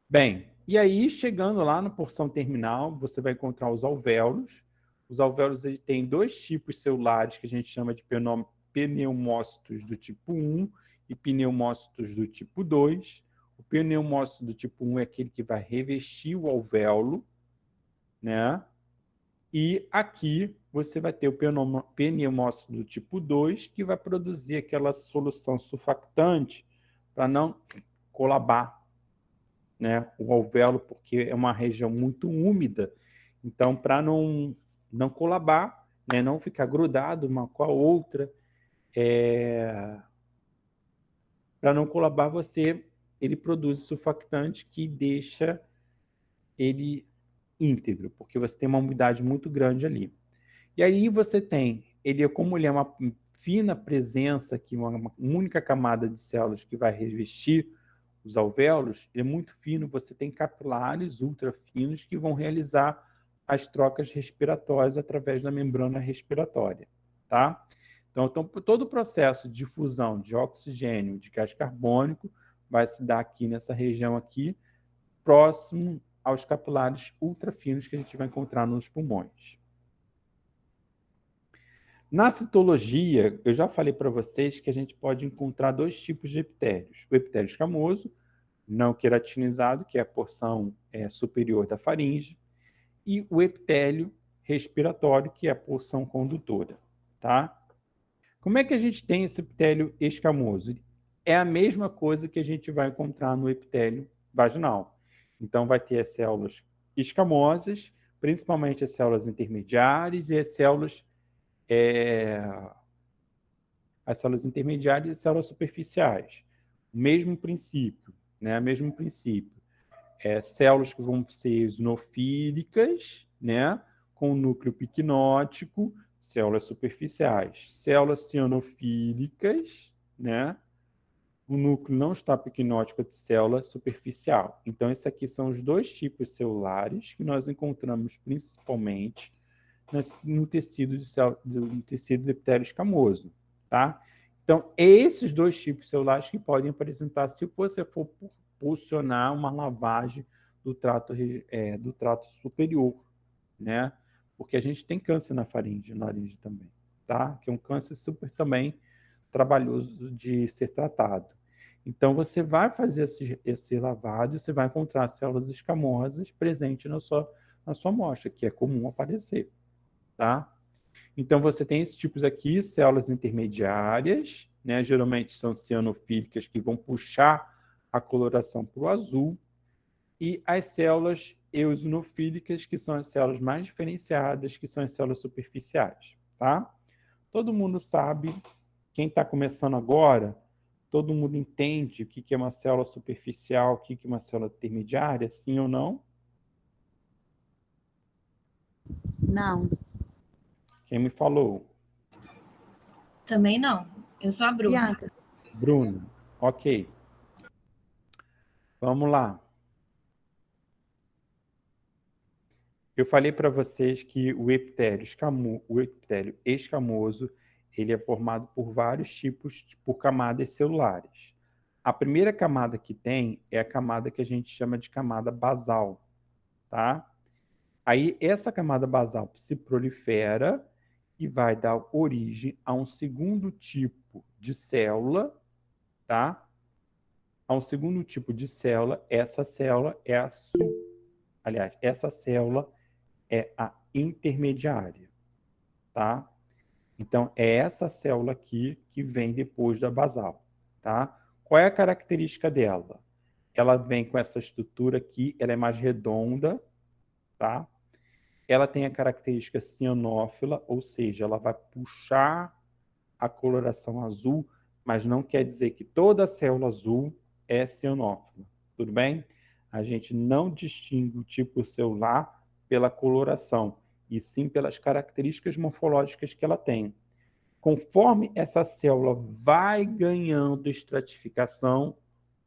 A: Bem, e aí, chegando lá na porção terminal, você vai encontrar os alvéolos. Os alvéolos têm dois tipos celulares que a gente chama de pneumócitos do tipo 1 e pneumócitos do tipo 2. O pneumócito do tipo 1 é aquele que vai revestir o alvéolo, né? E aqui você vai ter o pneumócito do tipo 2, que vai produzir aquela solução surfactante para não colabar, né, o alvéolo, porque é uma região muito úmida. Então, para não colabar, né, não ficar grudado uma com a outra, para não colabar, ele produz surfactante que deixa ele íntegro, porque você tem uma umidade muito grande ali. E aí você tem, como ele é uma fina presença, aqui, uma única camada de células que vai revestir os alvéolos, ele é muito fino, você tem capilares ultra finos que vão realizar as trocas respiratórias através da membrana respiratória, tá? Então, todo o processo de difusão de oxigênio, de gás carbônico, vai se dar aqui nessa região aqui, próximo aos capilares ultra finos que a gente vai encontrar nos pulmões. Na citologia, eu já falei para vocês que a gente pode encontrar dois tipos de epitélios. O epitélio escamoso, não queratinizado, que é a porção superior da faringe, e o epitélio respiratório, que é a porção condutora, tá? Como é que a gente tem esse epitélio escamoso? É a mesma coisa que a gente vai encontrar no epitélio vaginal. Então, vai ter as células escamosas, principalmente as células intermediárias e as células intermediárias e as células superficiais. O mesmo princípio, né? O mesmo princípio. Células que vão ser eosinofílicas, né? Com núcleo picnótico, células superficiais. Células cianofílicas, né? O núcleo não está picnótico de célula superficial. Então, esses aqui são os dois tipos celulares que nós encontramos principalmente no tecido do epitélio escamoso, tá? Então, esses dois tipos celulares que podem apresentar se você for proporcionar uma lavagem do trato superior, né? Porque a gente tem câncer na faringe, na laringe também, tá? Que é um câncer super também trabalhoso de ser tratado. Então, você vai fazer esse lavado e você vai encontrar células escamosas presentes na sua amostra, que é comum aparecer, tá? Então, você tem esses tipos aqui, células intermediárias, né? Geralmente são cianofílicas que vão puxar a coloração para o azul, e as células eosinofílicas, que são as células mais diferenciadas, que são as células superficiais, tá? Todo mundo sabe, quem está começando agora, todo mundo entende o que é uma célula superficial, o que é uma célula intermediária, sim ou não?
B: Não.
A: Quem me falou?
D: Também não. Eu sou a Bruna.
B: Bianca.
A: Bruno. Ok. Vamos lá. Eu falei para vocês que o epitélio escamoso, ele é formado por vários tipos, por camadas celulares. A primeira camada que tem é a camada que a gente chama de camada basal, tá? Aí essa camada basal se prolifera e vai dar origem a um segundo tipo de célula, tá? A um segundo tipo de célula. Essa célula é essa célula é a intermediária, tá? Então, é essa célula aqui que vem depois da basal, tá? Qual é a característica dela? Ela vem com essa estrutura aqui, ela é mais redonda, tá? Ela tem a característica cianófila, ou seja, ela vai puxar a coloração azul, mas não quer dizer que toda célula azul é cianófila, tudo bem? A gente não distingue o tipo celular pela coloração, e sim pelas características morfológicas que ela tem. Conforme essa célula vai ganhando estratificação,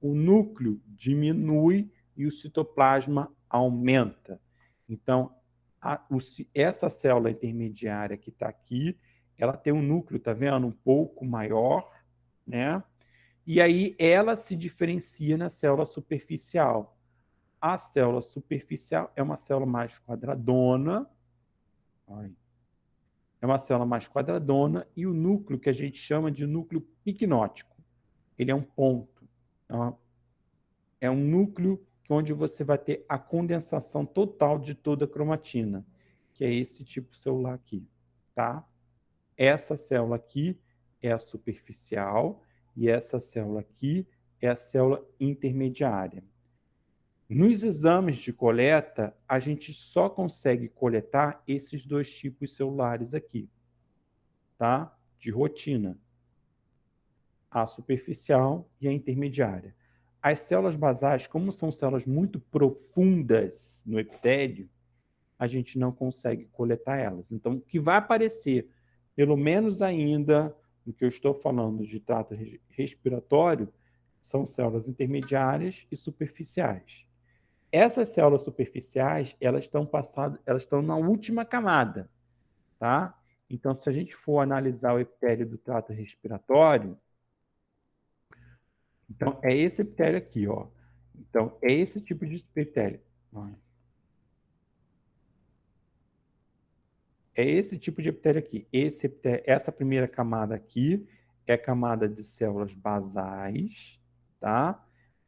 A: o núcleo diminui e o citoplasma aumenta. Então, essa célula intermediária que está aqui, ela tem um núcleo, tá vendo? Um pouco maior, né? E aí ela se diferencia na célula superficial. A célula superficial é uma célula mais quadradona. É uma célula mais quadradona e o núcleo que a gente chama de núcleo picnótico. Ele é um ponto. É um núcleo onde você vai ter a condensação total de toda a cromatina, que é esse tipo celular aqui, tá? Essa célula aqui é a superficial e essa célula aqui é a célula intermediária. Nos exames de coleta, a gente só consegue coletar esses dois tipos celulares aqui, tá? De rotina. A superficial e a intermediária. As células basais, como são células muito profundas no epitélio, a gente não consegue coletar elas. Então, o que vai aparecer, pelo menos ainda, no que eu estou falando de trato respiratório, são células intermediárias e superficiais. Essas células superficiais, elas estão na última camada, tá? Então, se a gente for analisar o epitélio do trato respiratório, então é esse epitélio aqui, ó. Então, é esse tipo de epitélio. É esse tipo de epitélio aqui. Essa primeira camada aqui é a camada de células basais, tá?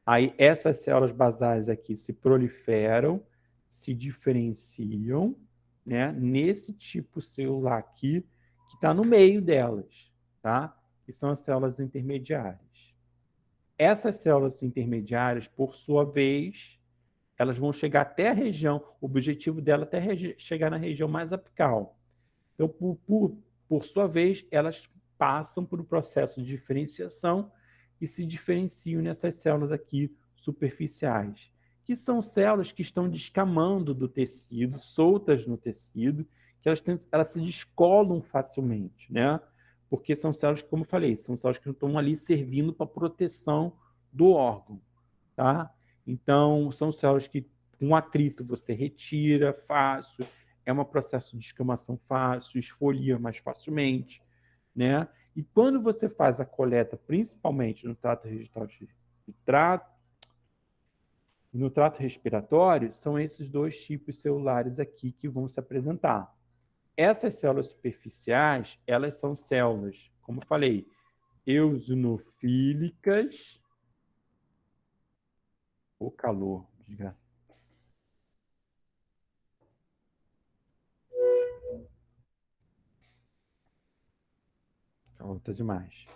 A: Aí essas células basais aqui se proliferam, se diferenciam, né, nesse tipo celular aqui, que está no meio delas, tá? Que são as células intermediárias. Essas células intermediárias, por sua vez, elas vão chegar até a região, o objetivo dela é até chegar na região mais apical. Então, por sua vez, elas passam por um processo de diferenciação e se diferenciam nessas células aqui superficiais, que são células que estão descamando do tecido, soltas no tecido, que elas se descolam facilmente, né? Porque são células, como eu falei, são células que estão ali servindo para a proteção do órgão, tá? Então, são células que, com atrito, você retira fácil, é um processo de descamação fácil, esfolia mais facilmente, né? E quando você faz a coleta, principalmente no trato respiratório, são esses dois tipos celulares aqui que vão se apresentar. Essas células superficiais, elas são células, como eu falei, eosinofílicas. O calor, desgraça. Calor tá demais.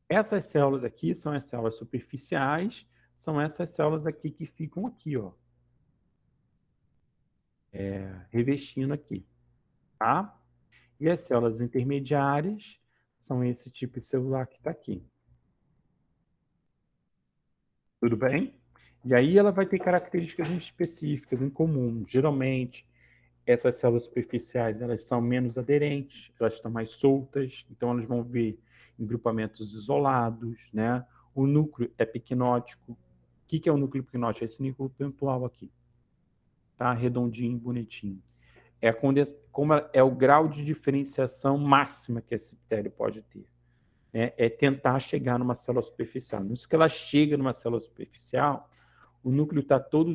A: Essas células aqui são as células superficiais, são essas células aqui que ficam aqui, ó. Revestindo aqui, tá? E as células intermediárias são esse tipo de celular que está aqui. Tudo bem? E aí ela vai ter características específicas em comum. Geralmente, essas células superficiais elas são menos aderentes, elas estão mais soltas, então elas vão ver em grupamentos isolados, né? O núcleo é piquenótico. O que é o núcleo piquenótico? É esse núcleo pontual aqui, tá? Redondinho, bonitinho. Como é o grau de diferenciação máxima que esse epitélio pode ter. É tentar chegar numa célula superficial. Isso que ela chega numa célula superficial, o núcleo está todo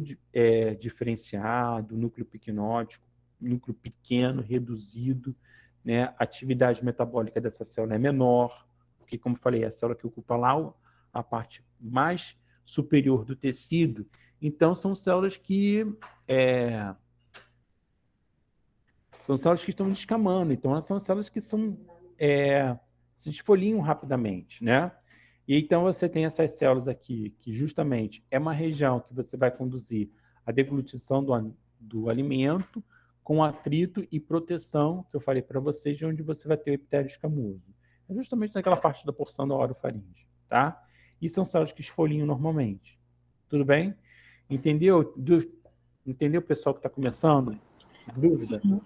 A: diferenciado, o núcleo piquenótico, núcleo pequeno, reduzido, né? A atividade metabólica dessa célula é menor, porque, como falei, é a célula que ocupa lá a parte mais superior do tecido. Então, são células que estão descamando. Então, elas são células que se esfoliam rapidamente, né? E então você tem essas células aqui, que justamente é uma região que você vai conduzir a deglutição do alimento com atrito e proteção, que eu falei para vocês, de onde você vai ter o epitélio escamoso. É justamente naquela parte da porção da orofaringe, tá? E são células que esfoliam normalmente. Tudo bem? Entendeu? Entendeu, pessoal que está começando? Dúvida?
D: Sim.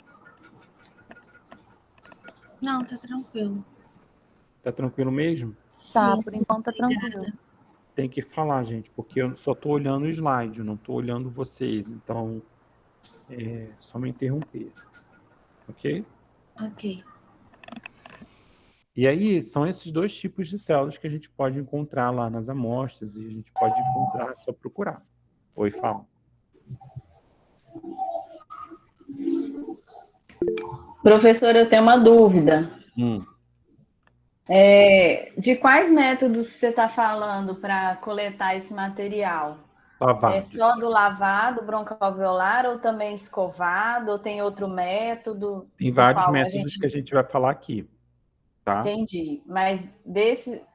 D: Não, tá tranquilo.
A: Tá tranquilo mesmo?
B: Tá,
D: Sim,
B: por enquanto tá tranquilo.
D: obrigada.
A: Tem que falar, gente, porque eu só estou olhando o slide, eu não estou olhando vocês. Então, só me interromper. Ok?
D: Ok.
A: E aí, são esses dois tipos de células que a gente pode encontrar lá nas amostras e a gente pode encontrar, é só procurar. Oi, fala.
E: Professor, eu tenho uma dúvida. De quais métodos você está falando para coletar esse material?
A: Lavado.
E: É só do lavado broncoalveolar ou também escovado? Ou tem outro método?
A: Tem vários métodos que a gente vai falar aqui. Tá?
E: Entendi. Mas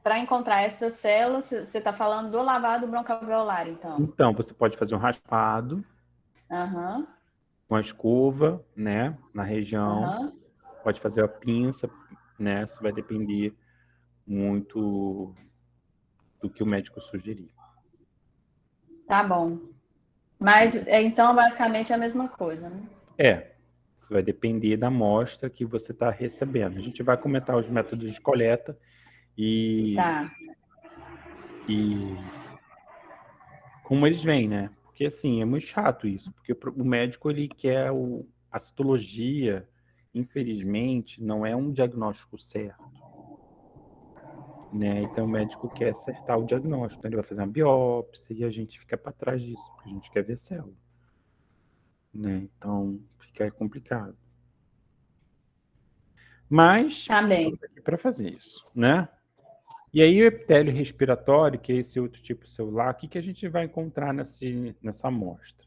E: para encontrar essas células, você está falando do lavado broncoalveolar, então?
A: Então, você pode fazer um raspado com a escova, né, na região. Pode fazer a pinça, né? Isso vai depender muito do que o médico sugerir.
E: Tá bom. Mas, então, basicamente é a mesma coisa, né?
A: Isso vai depender da amostra que você está recebendo. A gente vai comentar os métodos de coleta e como eles vêm, né? Porque, assim, é muito chato isso, porque o médico, ele quer a citologia, infelizmente, não é um diagnóstico certo. Né? Então, o médico quer acertar o diagnóstico. Então, ele vai fazer uma biópsia e a gente fica para trás disso, porque a gente quer ver célula. Né? Então, fica complicado. Mas, estamos aqui para fazer isso, né? E aí, o epitélio respiratório, que é esse outro tipo celular, o que a gente vai encontrar nessa amostra?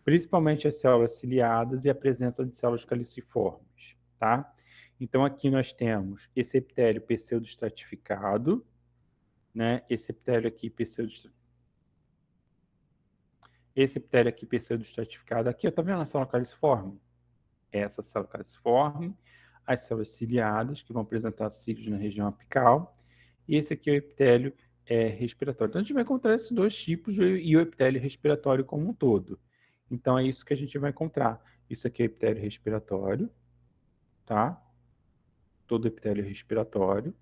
A: principalmente as células ciliadas e a presença de células caliciformes, tá? Então, aqui nós temos esse epitélio pseudoestratificado, né? Esse epitélio aqui pseudoestratificado. Aqui, ó, tá vendo a célula caliciforme? Essa célula caliciforme, as células ciliadas, que vão apresentar cílios na região apical, e esse aqui é o epitélio respiratório. Então, a gente vai encontrar esses dois tipos e o epitélio respiratório como um todo. Então, é isso que a gente vai encontrar. Isso aqui é o epitélio respiratório, tá? Todo o epitélio respiratório.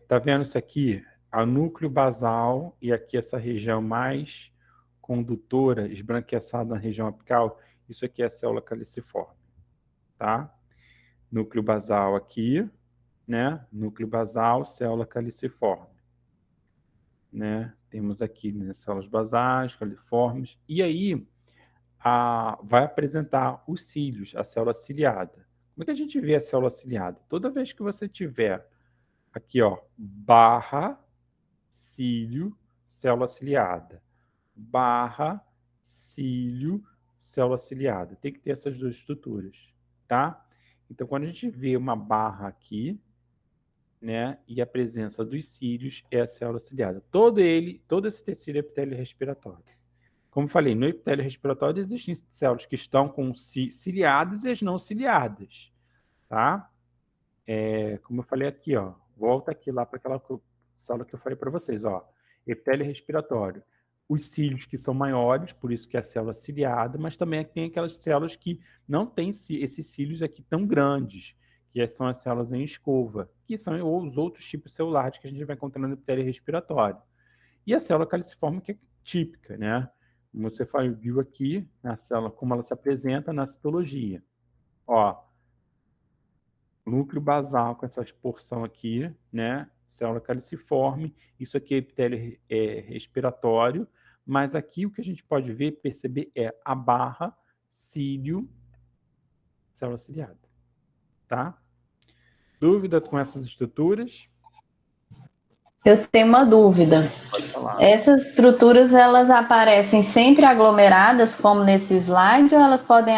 A: Tá vendo isso aqui? O núcleo basal e aqui essa região mais condutora, esbranquiçada na região apical, isso aqui é a célula caliciforme, tá? Núcleo basal aqui, né? Núcleo basal, célula caliciforme, né? Temos aqui, né, células basais, califormes, e aí vai apresentar os cílios, a célula ciliada. Como é que a gente vê a célula ciliada? Toda vez que você tiver aqui, ó, barra, cílio, célula ciliada. Barra, cílio, célula ciliada. Tem que ter essas duas estruturas, tá? Então, quando a gente vê uma barra aqui, né, e a presença dos cílios é a célula ciliada. Todo esse tecido é epitélio respiratório. Como falei, no epitélio respiratório existem células que estão com ciliadas e as não ciliadas, tá? Como eu falei aqui, ó, volta aqui lá para aquela célula que eu falei para vocês, ó, epitélio respiratório. Os cílios que são maiores, por isso que é a célula ciliada, mas também tem aquelas células que não têm esses cílios aqui tão grandes, que são as células em escova, que são os outros tipos celulares que a gente vai encontrando no epitélio respiratório. E a célula caliciforme, que é típica, né? Como você viu aqui, na célula, como ela se apresenta na citologia. Ó, núcleo basal com essa porção aqui, né? Célula caliciforme, isso aqui é epitélio respiratório, mas aqui o que a gente pode ver, perceber é a barra, cílio, célula ciliada, tá? Dúvida com essas estruturas?
E: Eu tenho uma dúvida.
A: Pode falar.
E: Essas estruturas, elas aparecem sempre aglomeradas, como nesse slide, ou elas podem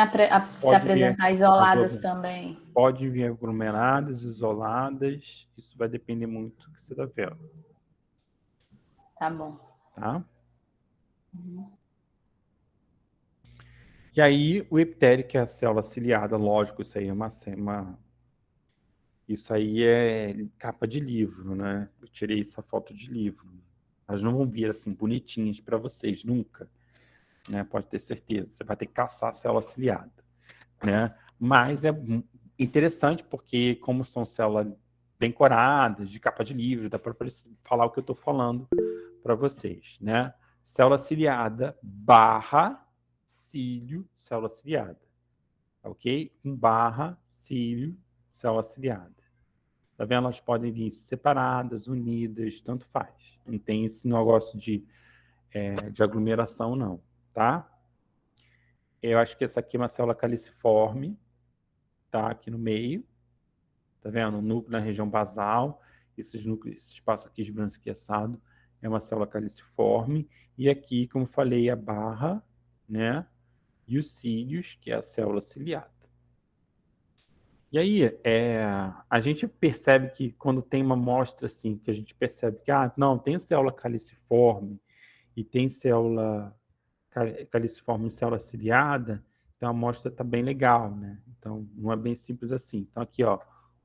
E: se apresentar isoladas também?
A: Pode vir aglomeradas, isoladas, isso vai depender muito do que você está vendo.
E: Tá bom.
A: Tá? E aí, o epitélio, que é a célula ciliada, lógico, isso aí isso aí é capa de livro, né? Eu tirei essa foto de livro. Elas não vão vir assim, bonitinhas para vocês, nunca. Né? Pode ter certeza. Você vai ter que caçar a célula ciliada. Né? Mas é interessante porque, como são células bem coradas, de capa de livro, dá para falar o que eu estou falando para vocês. Né? Célula ciliada barra cílio, célula ciliada. Ok? Barra cílio, célula ciliada. Tá vendo? Elas podem vir separadas, unidas, tanto faz. Não tem esse negócio de aglomeração, não. Tá? Eu acho que essa aqui é uma célula caliciforme, tá? Aqui no meio. Tá vendo? O núcleo na região basal. Esse espaço aqui esbranquiçado é uma célula caliciforme. E aqui, como falei, a barra, né? E os cílios, que é a célula ciliada. E aí, a gente percebe que quando tem uma amostra assim, que a gente percebe que, não, tem célula caliciforme e tem célula caliciforme e célula ciliada, então a amostra está bem legal, né? Então, não é bem simples assim. Então, aqui, ó,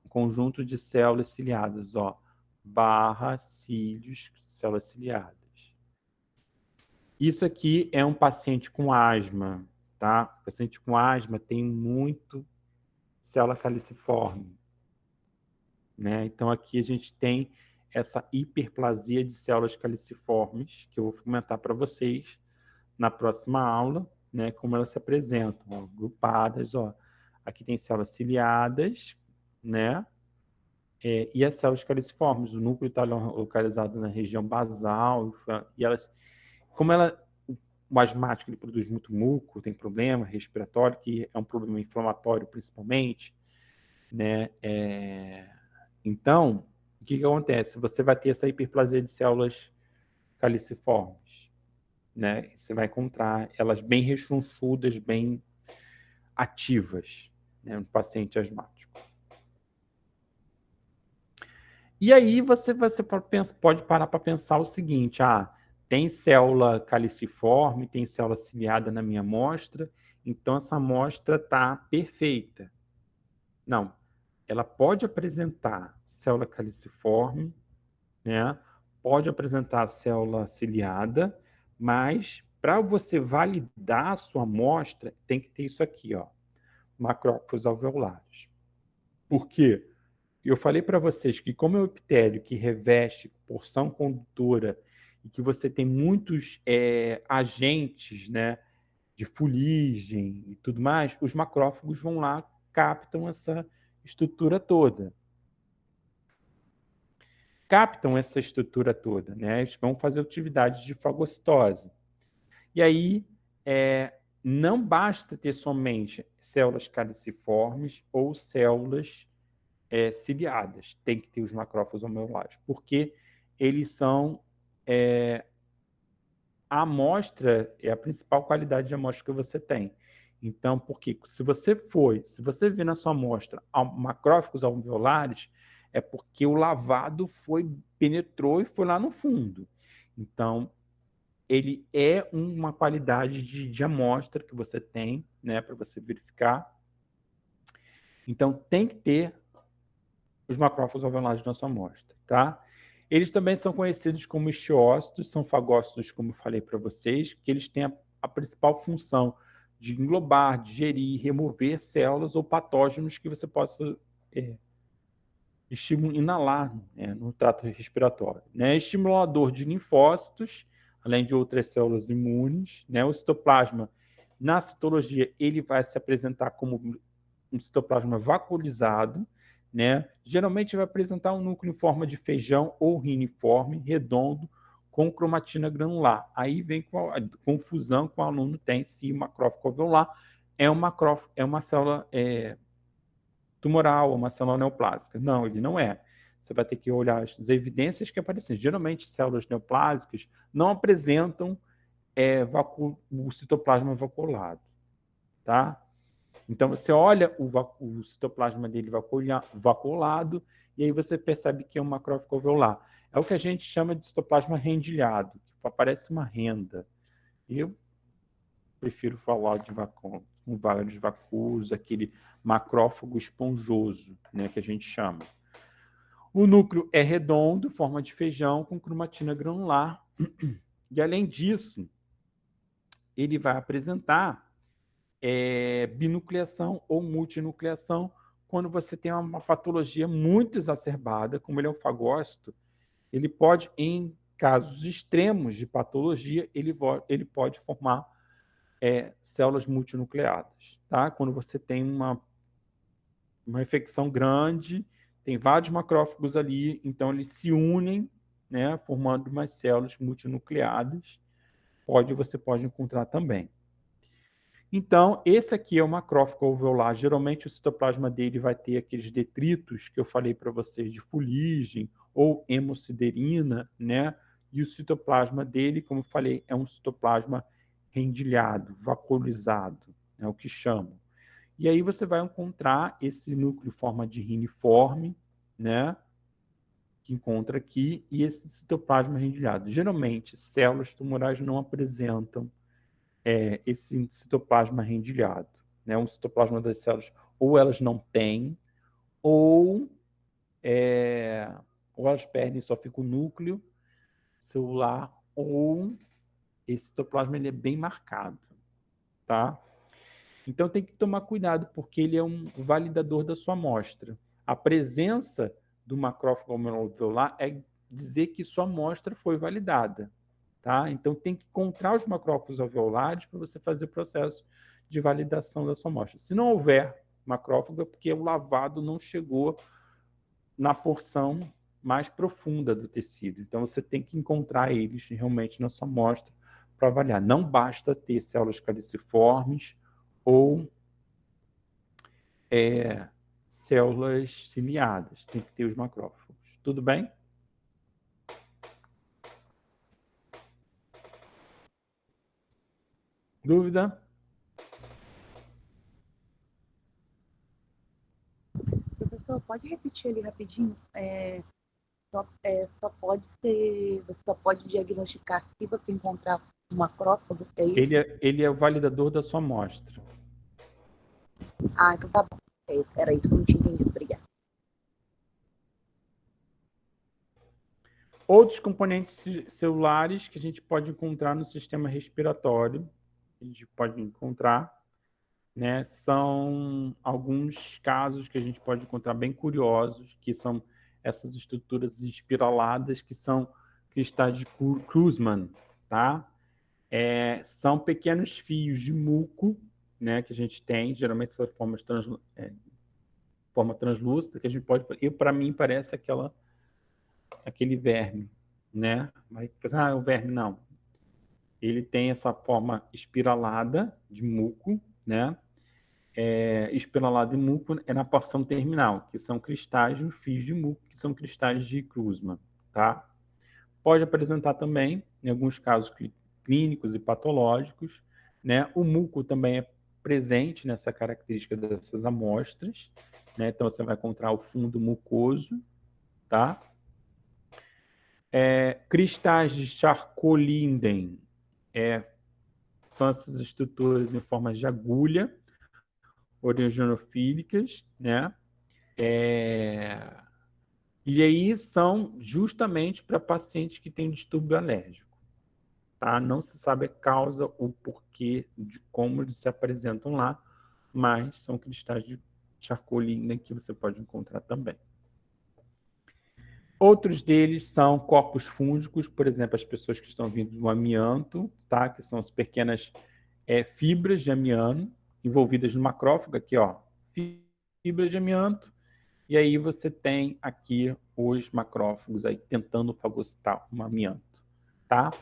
A: um conjunto de células ciliadas, ó, barra, cílios, células ciliadas. Isso aqui é um paciente com asma, tá? O paciente com asma tem muito célula caliciforme, né? Então, aqui a gente tem essa hiperplasia de células caliciformes, que eu vou comentar para vocês na próxima aula, né? Como elas se apresentam, ó, agrupadas, ó. Aqui tem células ciliadas, né? E as células caliciformes, o núcleo está localizado na região basal, e elas, como o asmático ele produz muito muco, tem problema respiratório, que é um problema inflamatório principalmente, né? Então, o que acontece? Você vai ter essa hiperplasia de células caliciformes, né? Você vai encontrar elas bem rechonchudas, bem ativas, né, no paciente asmático. E aí você pode parar para pensar o seguinte: tem célula caliciforme, tem célula ciliada na minha amostra, então essa amostra está perfeita. Não, ela pode apresentar célula caliciforme, né? Pode apresentar célula ciliada, mas para você validar a sua amostra, tem que ter isso aqui, ó, macrófagos alveolares. Por quê? Eu falei para vocês que, como é um epitélio que reveste porção condutora e que você tem muitos agentes, né, de fuligem e tudo mais, os macrófagos vão lá, captam essa estrutura toda. Captam essa estrutura toda, né? Eles vão fazer atividade de fagocitose. E aí, não basta ter somente células caliciformes ou células ciliadas. Tem que ter os macrófagos alveolares, porque eles são a amostra, é a principal qualidade de amostra que você tem. Então, porque se você vê na sua amostra macrófagos alveolares, é porque o lavado penetrou e foi lá no fundo. Então, ele é uma qualidade de amostra que você tem, né, para você verificar. Então, tem que ter os macrófagos alveolares na sua amostra, tá? Eles também são conhecidos como estiócitos, são fagócitos, como eu falei para vocês, que eles têm a principal função de englobar, digerir, remover células ou patógenos que você possa inalar, né, no trato respiratório. Né? Estimulador de linfócitos, além de outras células imunes. Né? O citoplasma, na citologia, ele vai se apresentar como um citoplasma vacuolizado, né? Geralmente vai apresentar um núcleo em forma de feijão ou riniforme, redondo, com cromatina granular. Aí vem a confusão que o aluno tem se o macrófago alveolar é uma célula tumoral, uma célula neoplásica. Não, ele não é. Você vai ter que olhar as evidências que aparecem. Geralmente, células neoplásicas não apresentam o citoplasma vacuolado, tá? Então, você olha o citoplasma dele vacuolado e aí você percebe que é um macrófago alveolar. É o que a gente chama de citoplasma rendilhado, que parece uma renda. Eu prefiro falar de vários vacuos, aquele macrófago esponjoso, né, que a gente chama. O núcleo é redondo, forma de feijão, com cromatina granular. E, além disso, ele vai apresentar binucleação ou multinucleação quando você tem uma patologia muito exacerbada, como ele é o fagócito. Ele pode, em casos extremos de patologia, ele pode formar células multinucleadas. Tá? Quando você tem uma infecção grande, tem vários macrófagos ali, então eles se unem, né, formando umas células multinucleadas. Você pode encontrar também. Então, esse aqui é o macrófago alveolar. Geralmente, o citoplasma dele vai ter aqueles detritos que eu falei para vocês de fuligem ou hemosiderina, né? E o citoplasma dele, como eu falei, é um citoplasma rendilhado, vacuolizado, é o que chamam. E aí você vai encontrar esse núcleo em forma de riniforme, né? Que encontra aqui, e esse citoplasma rendilhado. Geralmente, células tumorais não apresentam esse citoplasma rendilhado. Né? Um citoplasma das células, ou elas não têm, ou elas perdem, só fica o núcleo celular, ou esse citoplasma ele é bem marcado. Tá? Então tem que tomar cuidado, porque ele é um validador da sua amostra. A presença do macrófago alveolar é dizer que sua amostra foi validada. Tá? Então, tem que encontrar os macrófagos alveolares para você fazer o processo de validação da sua amostra. Se não houver macrófago, é porque o lavado não chegou na porção mais profunda do tecido. Então, você tem que encontrar eles realmente na sua amostra para avaliar. Não basta ter células caliciformes ou células ciliadas. Tem que ter os macrófagos. Tudo bem? Dúvida?
B: Professor, pode repetir ali rapidinho? Só pode ser, você só pode diagnosticar se você encontrar um macrófago, é isso?
A: Ele é o validador da sua amostra.
B: Ah, então tá bom. Era isso que eu não tinha entendido. Obrigada.
A: Outros componentes celulares que a gente pode encontrar no sistema respiratório, a gente pode encontrar, né, são alguns casos que a gente pode encontrar bem curiosos, que são essas estruturas espiraladas, que são cristais de Krusman, tá? São pequenos fios de muco, né, que a gente tem, geralmente essa forma translúcida, que a gente pode... Para mim, parece aquele verme, né? Mas, é o verme, não. Ele tem essa forma espiralada de muco, né? Espiralado de muco é na porção terminal, que são cristais de fios de muco, que são cristais de Krusman, tá? Pode apresentar também, em alguns casos clínicos e patológicos, né? O muco também é presente nessa característica dessas amostras, né? Então, você vai encontrar o fundo mucoso, tá? Cristais de Charcot-Linden são essas estruturas em formas de agulha, organofílicas, né? E aí são justamente para pacientes que têm distúrbio alérgico. Tá? Não se sabe a causa, o porquê, de como eles se apresentam lá, mas são cristais de Charcot-Linden que você pode encontrar também. Outros deles são corpos fúngicos, por exemplo, as pessoas que estão vindo do amianto, tá? Que são as pequenas fibras de amianto envolvidas no macrófago, aqui, ó, fibras de amianto, e aí você tem aqui os macrófagos aí tentando fagocitar um amianto, tá?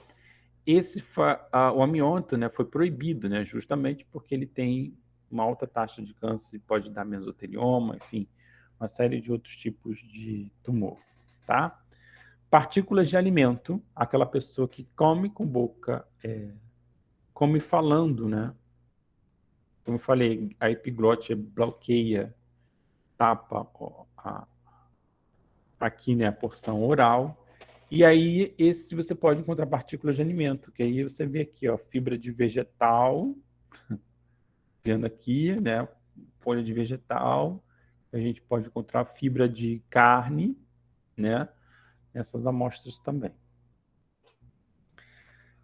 A: O amianto, né, foi proibido, né, justamente porque ele tem uma alta taxa de câncer, pode dar mesotelioma, enfim, uma série de outros tipos de tumor, tá? Partículas de alimento, aquela pessoa que come com boca, come falando, né? Como eu falei, a epiglote bloqueia, tapa aqui, né, a porção oral. E aí, esse você pode encontrar partículas de alimento, que aí você vê aqui, ó, fibra de vegetal, vendo aqui, né, folha de vegetal, a gente pode encontrar fibra de carne, né, nessas amostras também.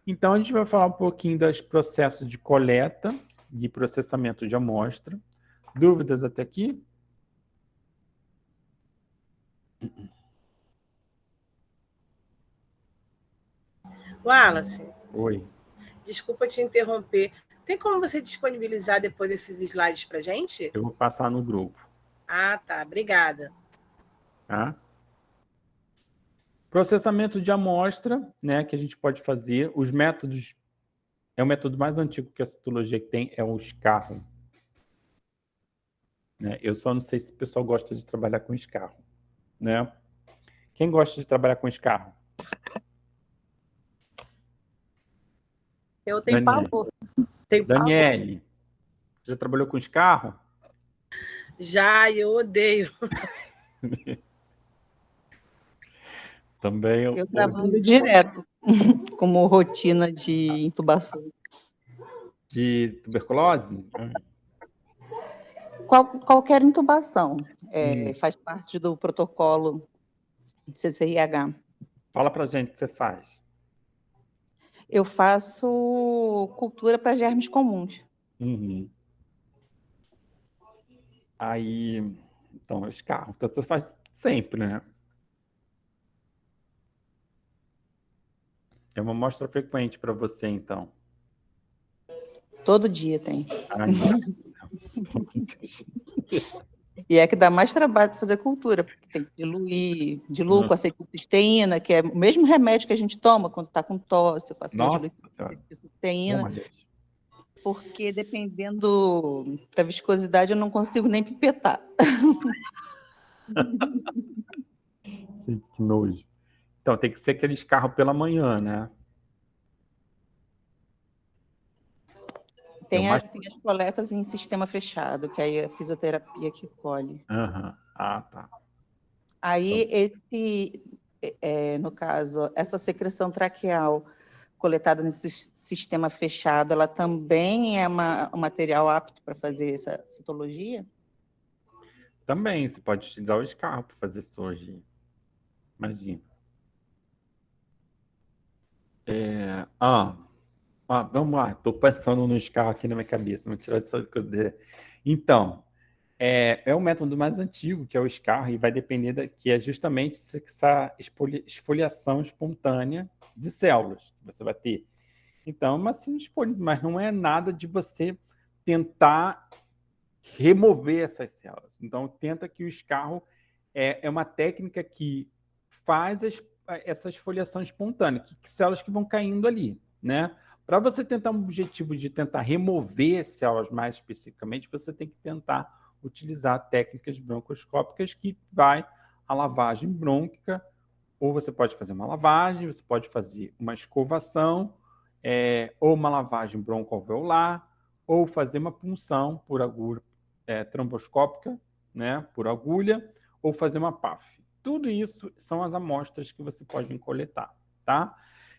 A: Então, a gente vai falar um pouquinho dos processos de coleta e processamento de amostra. Dúvidas até aqui?
C: Wallace,
A: Oi.
C: desculpa te interromper. Tem como você disponibilizar depois esses slides para gente?
A: Eu vou passar no grupo.
C: Ah, tá. Obrigada.
A: Tá? Processamento de amostra, né, que a gente pode fazer. Os métodos... o método mais antigo que a citologia tem é o escarro. Né? Eu só não sei se o pessoal gosta de trabalhar com escarro. Né? Quem gosta de trabalhar com escarro?
B: Eu tenho pavor.
A: Daniele, já trabalhou com escarro?
C: Já, eu odeio.
A: Também
F: eu trabalho direto, como rotina de intubação.
A: De tuberculose?
F: Qualquer intubação faz parte do protocolo CCIH.
A: Fala pra gente o que você faz.
F: Eu faço cultura para germes comuns.
A: Uhum. Aí, então, é escarro. Então, você faz sempre, né? É uma amostra frequente para você, então.
F: Todo dia tem.
A: Ai,
F: E é que dá mais trabalho para fazer cultura, porque tem que diluir com acetilcisteína, que é o mesmo remédio que a gente toma quando está com tosse, eu faço
A: Nossa Senhora.
F: acetilcisteína, porque dependendo da viscosidade eu não consigo nem pipetar.
A: Gente, que nojo. Então, tem que ser aquele escarro pela manhã, né?
F: Tem as coletas em sistema fechado, que aí é a fisioterapia que colhe.
A: Aham. Ah, tá.
F: Aí, no caso, essa secreção traqueal coletada nesse sistema fechado, ela também é um material apto para fazer essa citologia?
A: Também, você pode utilizar o escarro para fazer citologia. Imagina. Vamos lá, estou pensando no escarro aqui na minha cabeça, vou tirar dessa coisa. Então, é o método mais antigo, que é o escarro, e vai depender que é justamente essa esfoliação espontânea de células que você vai ter. Então, mas não é nada de você tentar remover essas células. Então, tenta que o escarro é uma técnica que faz essa esfoliação espontânea, que células que vão caindo ali, né? Para você tentar um objetivo de tentar remover células mais especificamente, você tem que tentar utilizar técnicas broncoscópicas que vai a lavagem brônquica, ou você pode fazer uma lavagem, você pode fazer uma escovação, ou uma lavagem broncoalveolar, ou fazer uma punção por agulha tromboscópica, né, por agulha, ou fazer uma PAF. Tudo isso são as amostras que você pode coletar, tá?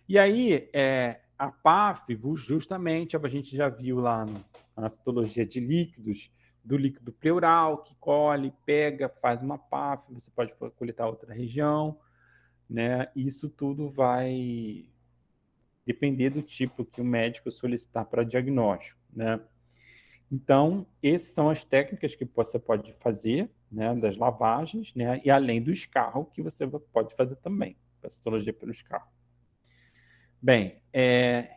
A: E aí, a PAF, justamente, a gente já viu lá na citologia de líquidos, do líquido pleural, que colhe, pega, faz uma PAF, você pode coletar outra região, né? Isso tudo vai depender do tipo que o médico solicitar para diagnóstico, né? Então, essas são as técnicas que você pode fazer, né, das lavagens, né, e além do escarro, que você pode fazer também, a citologia pelo escarro. Bem,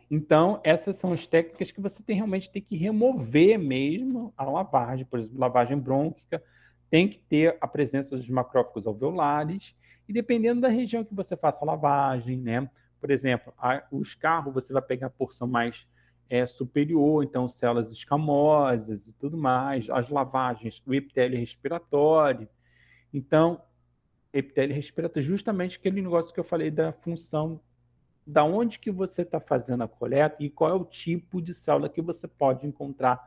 A: então, essas são as técnicas que você realmente tem que remover mesmo a lavagem. Por exemplo, lavagem brônquica tem que ter a presença dos macrófagos alveolares, e dependendo da região que você faça a lavagem, né, por exemplo, o escarro você vai pegar a porção mais superior, então células escamosas e tudo mais, as lavagens, o epitélio respiratório. Então, epitélio respiratório, justamente aquele negócio que eu falei da função, da onde que você está fazendo a coleta e qual é o tipo de célula que você pode encontrar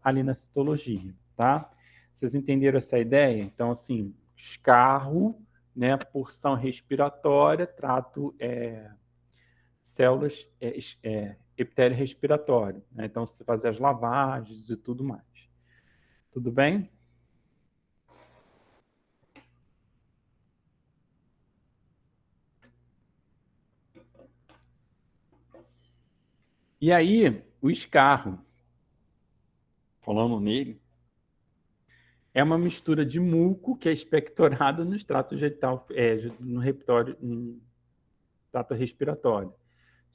A: ali na citologia, tá? Vocês entenderam essa ideia? Então, assim, escarro, né, porção respiratória, trato células epitélio respiratório, né? Então, você fazer as lavagens e tudo mais. Tudo bem? E aí, o escarro, falando nele, é uma mistura de muco que é expectorado no extrato genital, no trato respiratório.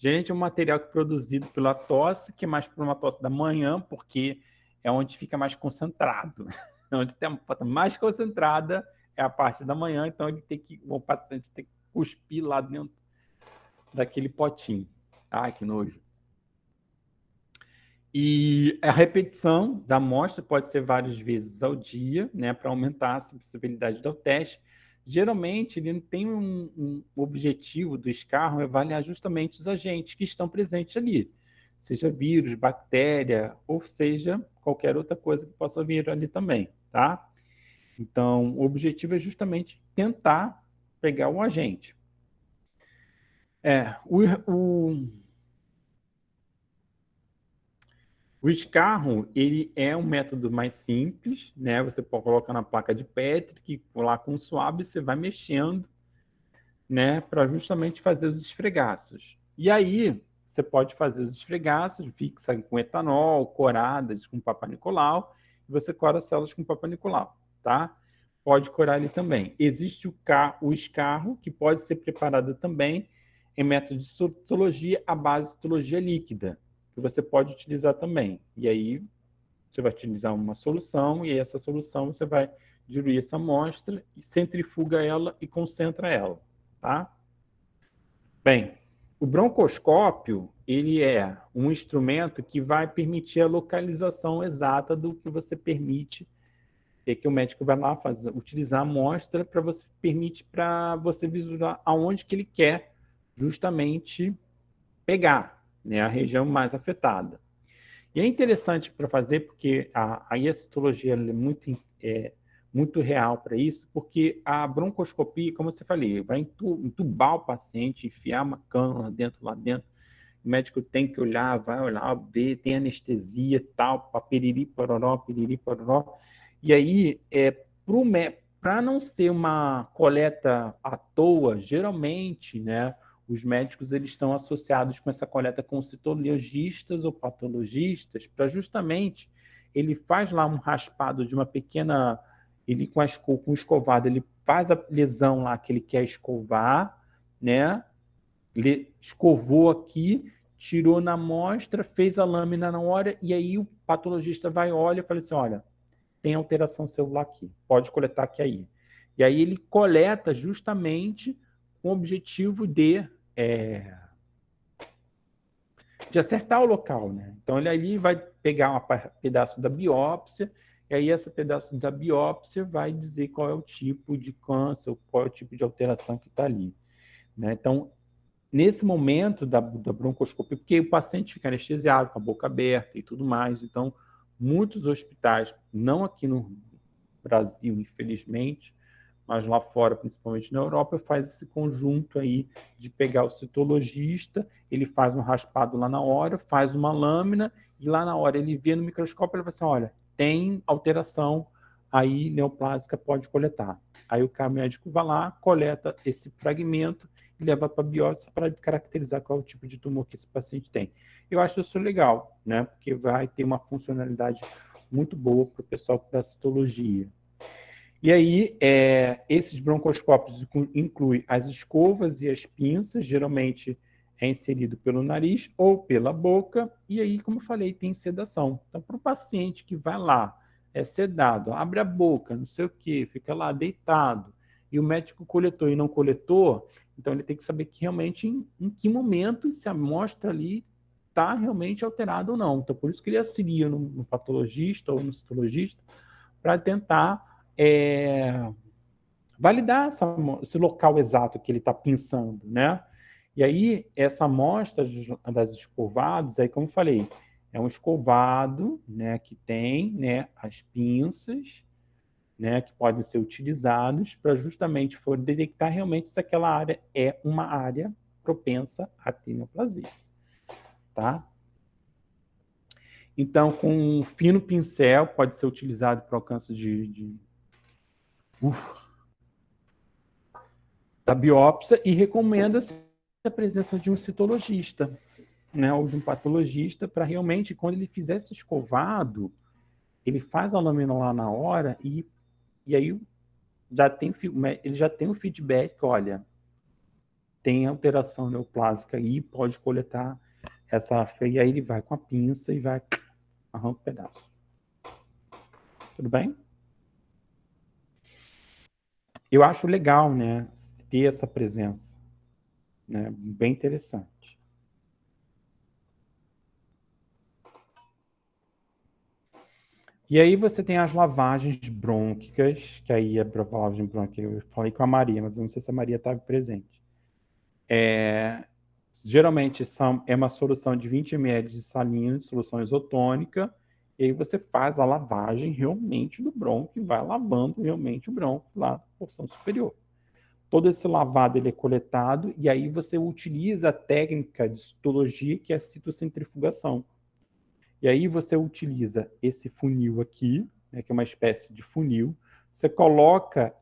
A: Geralmente é um material produzido pela tosse, que é mais para uma tosse da manhã, porque é onde fica mais concentrado. Onde tem a parte mais concentrada é a parte da manhã, então o paciente tem que cuspir lá dentro daquele potinho. Ai, que nojo. E a repetição da amostra pode ser várias vezes ao dia, né, para aumentar a sensibilidade do teste. Geralmente, ele tem um objetivo do escarro, é avaliar justamente os agentes que estão presentes ali, seja vírus, bactéria, ou seja, qualquer outra coisa que possa vir ali também, tá? Então, o objetivo é justamente tentar pegar o agente. O escarro, ele é um método mais simples, né? Você coloca na placa de Petri, que lá com suave você vai mexendo, né? Para justamente fazer os esfregaços. E aí, você pode fazer os esfregaços, fixa com etanol, coradas com Papa Nicolau, e você cora as células com Papa Nicolau, tá? Pode corar ali também. Existe o escarro, que pode ser preparado também em método de citologia à base de citologia líquida, que você pode utilizar também. E aí, você vai utilizar uma solução, e aí essa solução você vai diluir essa amostra, centrifuga ela e concentra ela, tá? Bem, o broncoscópio, ele é um instrumento que vai permitir a localização exata do que você permite, que o médico vai lá utilizar a amostra para você visualizar aonde que ele quer justamente pegar, né, a região mais afetada. E é interessante para fazer, porque aí a citologia ela é muito real para isso, porque a broncoscopia, como você falei, vai entubar o paciente, enfiar uma cana lá dentro, o médico tem que olhar, vai olhar, ver, tem anestesia, tal, piriri, pororó, e aí, para não ser uma coleta à toa, geralmente, né, os médicos eles estão associados com essa coleta com citologistas ou patologistas, para justamente ele faz lá um raspado de uma pequena, ele com o escovado, ele faz a lesão lá que ele quer escovar, né? Ele escovou aqui, tirou na amostra, fez a lâmina na hora, e aí o patologista vai, olha e fala assim, olha, tem alteração celular aqui, pode coletar aqui aí. E aí ele coleta justamente com o objetivo de acertar o local, né? Então ele ali vai pegar um pedaço da biópsia, e aí esse pedaço da biópsia vai dizer qual é o tipo de câncer, qual é o tipo de alteração que está ali, né? Então, nesse momento da broncoscopia, porque o paciente fica anestesiado, com a boca aberta e tudo mais, então muitos hospitais, não aqui no Brasil, infelizmente, mas lá fora, principalmente na Europa, faz esse conjunto aí de pegar o citologista, ele faz um raspado lá na hora, faz uma lâmina, e lá na hora ele vê no microscópio, ele vai assim, olha, tem alteração aí neoplásica, pode coletar. Aí o médico vai lá, coleta esse fragmento e leva para a biópsia para caracterizar qual é o tipo de tumor que esse paciente tem. Eu acho isso legal, né? Porque vai ter uma funcionalidade muito boa para o pessoal da citologia. E aí, esses broncoscópios incluem as escovas e as pinças, geralmente é inserido pelo nariz ou pela boca, e aí, como eu falei, tem sedação. Então, para o paciente que vai lá, é sedado, abre a boca, não sei o quê, fica lá deitado, e o médico coletou e não coletou, então ele tem que saber que realmente em que momento se a amostra ali está realmente alterada ou não. Então, por isso que ele auxilia no patologista ou no citologista para tentar validar esse local exato que ele está pensando, né? E aí, essa amostra das escovados, aí, como eu falei, é um escovado, né, que tem, né, as pinças, né, que podem ser utilizados para justamente detectar realmente se aquela área é uma área propensa à ter neoplasia, tá? Então, com um fino pincel, pode ser utilizado para alcance da biópsia, e recomenda-se a presença de um citologista, né, ou de um patologista, para realmente, quando ele fizer esse escovado, ele faz a lâmina lá na hora e aí ele já tem o feedback, olha, tem alteração neoplásica e pode coletar essa feia, e aí ele vai com a pinça e vai arranca um pedaço. Tudo bem? Eu acho legal, né, ter essa presença, né, bem interessante. E aí você tem as lavagens brônquicas, que aí a lavagem brônquica, eu falei com a Maria, mas eu não sei se a Maria estava presente. Geralmente é uma solução de 20 ml de salina, de solução isotônica, e aí você faz a lavagem realmente do brônquio, vai lavando realmente o brônquio lá na porção superior. Todo esse lavado ele é coletado, e aí você utiliza a técnica de citologia, que é a citocentrifugação. E aí você utiliza esse funil aqui, né, que é uma espécie de funil, você coloca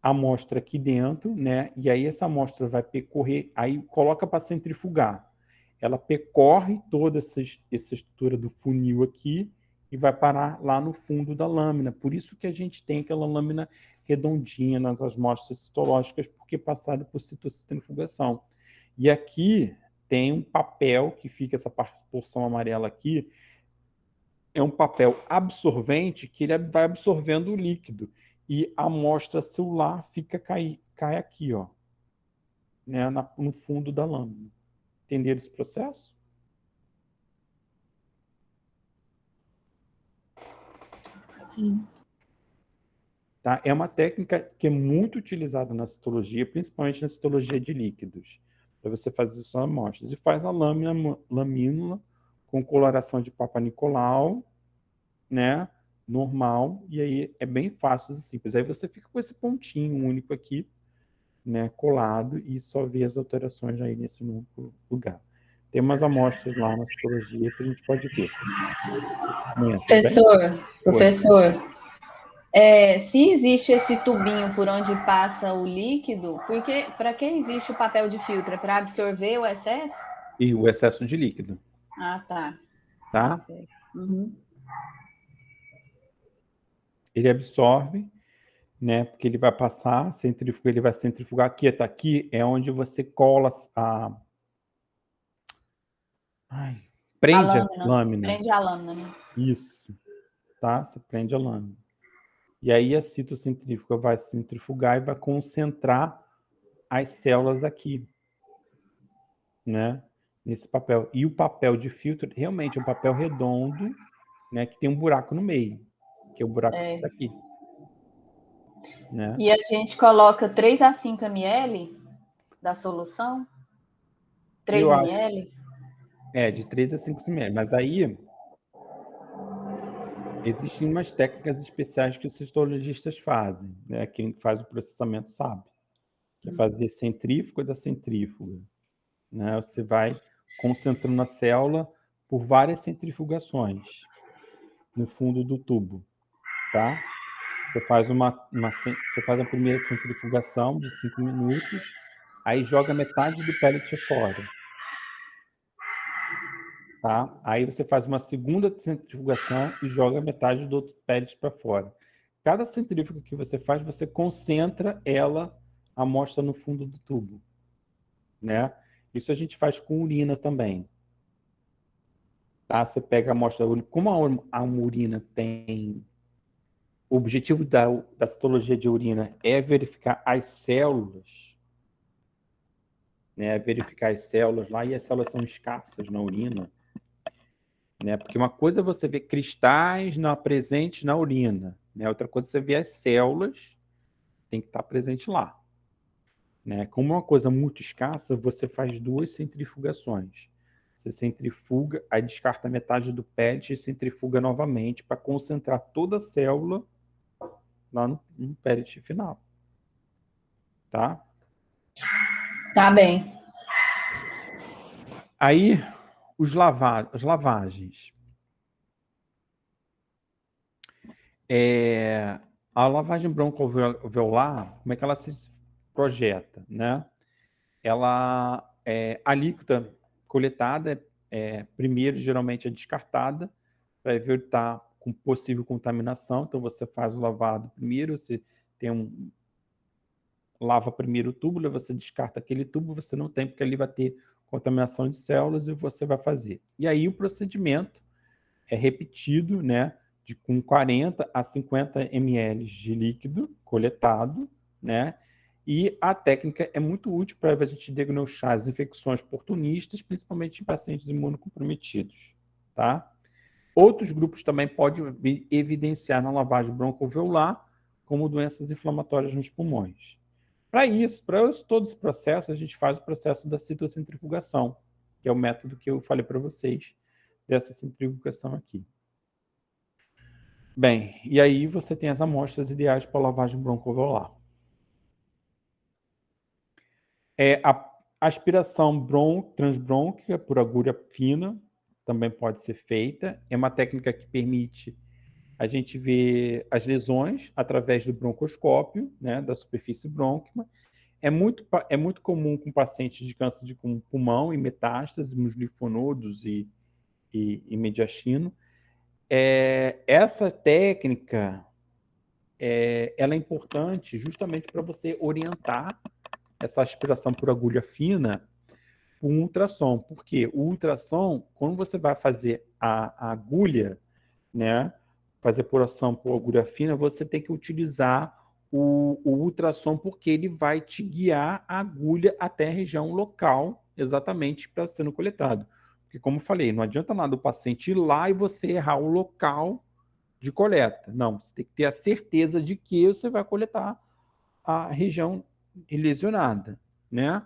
A: a amostra aqui dentro, né, e aí essa amostra vai percorrer, aí coloca para centrifugar. Ela percorre toda essa estrutura do funil aqui e vai parar lá no fundo da lâmina. Por isso que a gente tem aquela lâmina redondinha nas amostras citológicas, porque passaram por citocentrifugação. E aqui tem um papel que fica, essa porção amarela aqui, é um papel absorvente que ele vai absorvendo o líquido. E a amostra celular cai aqui, ó, né, no fundo da lâmina. Entenderam esse processo?
D: Sim.
A: Tá? É uma técnica que é muito utilizada na citologia, principalmente na citologia de líquidos. para você fazer suas amostras. E faz a lamínula com coloração de Papa Nicolau, né? Normal, e aí é bem fácil e simples. Aí você fica com esse pontinho único aqui, né? Colado, e só vê as alterações aí nesse único lugar. Tem umas amostras lá na citologia que a gente pode ver.
E: Professor, se existe esse tubinho por onde passa o líquido, para que existe o papel de filtro? É para absorver o excesso?
A: E o excesso de líquido.
E: Ah, tá.
A: Tá?
E: Uhum.
A: Ele absorve, né? Porque ele vai passar, ele vai centrifugar aqui, tá aqui, é onde você cola prende a lâmina.
E: Prende a lâmina, né?
A: Isso, tá? Você prende a lâmina. E aí a citocentrífuga vai centrifugar e vai concentrar as células aqui, né? Nesse papel. E o papel de filtro realmente é um papel redondo, né? Que tem um buraco no meio, que é o buraco daqui. Né?
E: E a gente coloca 3 a 5 ml da solução? 3 ml?
A: De 3 a 5 ml. Mas aí existem umas técnicas especiais que os citologistas fazem, né? Quem faz o processamento sabe. Que é fazer centrífuga da centrífuga. Né? Você vai concentrando a célula por várias centrifugações no fundo do tubo. Tá? Você faz você faz a primeira centrifugação de 5 minutos, aí joga metade do pellet fora. Tá? Aí você faz uma segunda centrifugação e joga metade do outro pellet para fora. Cada centrífuga que você faz, você concentra ela, a amostra no fundo do tubo. Né? Isso a gente faz com urina também. Tá? Você pega a amostra da urina. Como a urina tem... O objetivo da citologia de urina é verificar as células, né? Verificar as células lá, e as células são escassas na urina. Né? Porque uma coisa é você ver cristais presentes na urina, né? Outra coisa é você ver as células, tem que estar presente lá. Né? Como é uma coisa muito escassa, você faz 2 centrifugações. Você centrifuga, aí descarta metade do pellet e centrifuga novamente para concentrar toda a célula lá no pellet final. Tá?
E: Tá bem.
A: Aí, as lavagens. A lavagem broncoalveolar, como é que ela se projeta? Né? A alíquota coletada, primeiro, geralmente é descartada, para evitar possível contaminação. Então, você faz o lavado primeiro, você lava primeiro o túbulo, você descarta aquele tubo, você não tem, porque ali vai ter contaminação de células, e você vai fazer. E aí o procedimento é repetido, né, com 40 a 50 ml de líquido coletado, né, e a técnica é muito útil para a gente diagnosticar as infecções oportunistas, principalmente em pacientes imunocomprometidos, tá? Outros grupos também podem evidenciar na lavagem broncoalveolar como doenças inflamatórias nos pulmões. Para todo esse processo, a gente faz o processo da citocentrifugação, que é o método que eu falei para vocês, dessa centrifugação aqui. Bem, e aí você tem as amostras ideais para lavagem broncoalveolar. A aspiração transbrônquica por agulha fina também pode ser feita. É uma técnica que permite a gente ver as lesões através do broncoscópio, né, da superfície brônquima. É muito comum com pacientes de câncer de pulmão e metástases nos linfonodos e mediastino. Essa técnica ela é importante justamente para você orientar essa aspiração por agulha fina com um ultrassom. Porque o ultrassom, quando você vai fazer a agulha, né, fazer puração por agulha fina, você tem que utilizar o ultrassom, porque ele vai te guiar a agulha até a região local, exatamente para sendo coletado. Porque, como eu falei, não adianta nada o paciente ir lá e você errar o local de coleta. Não, você tem que ter a certeza de que você vai coletar a região lesionada, né?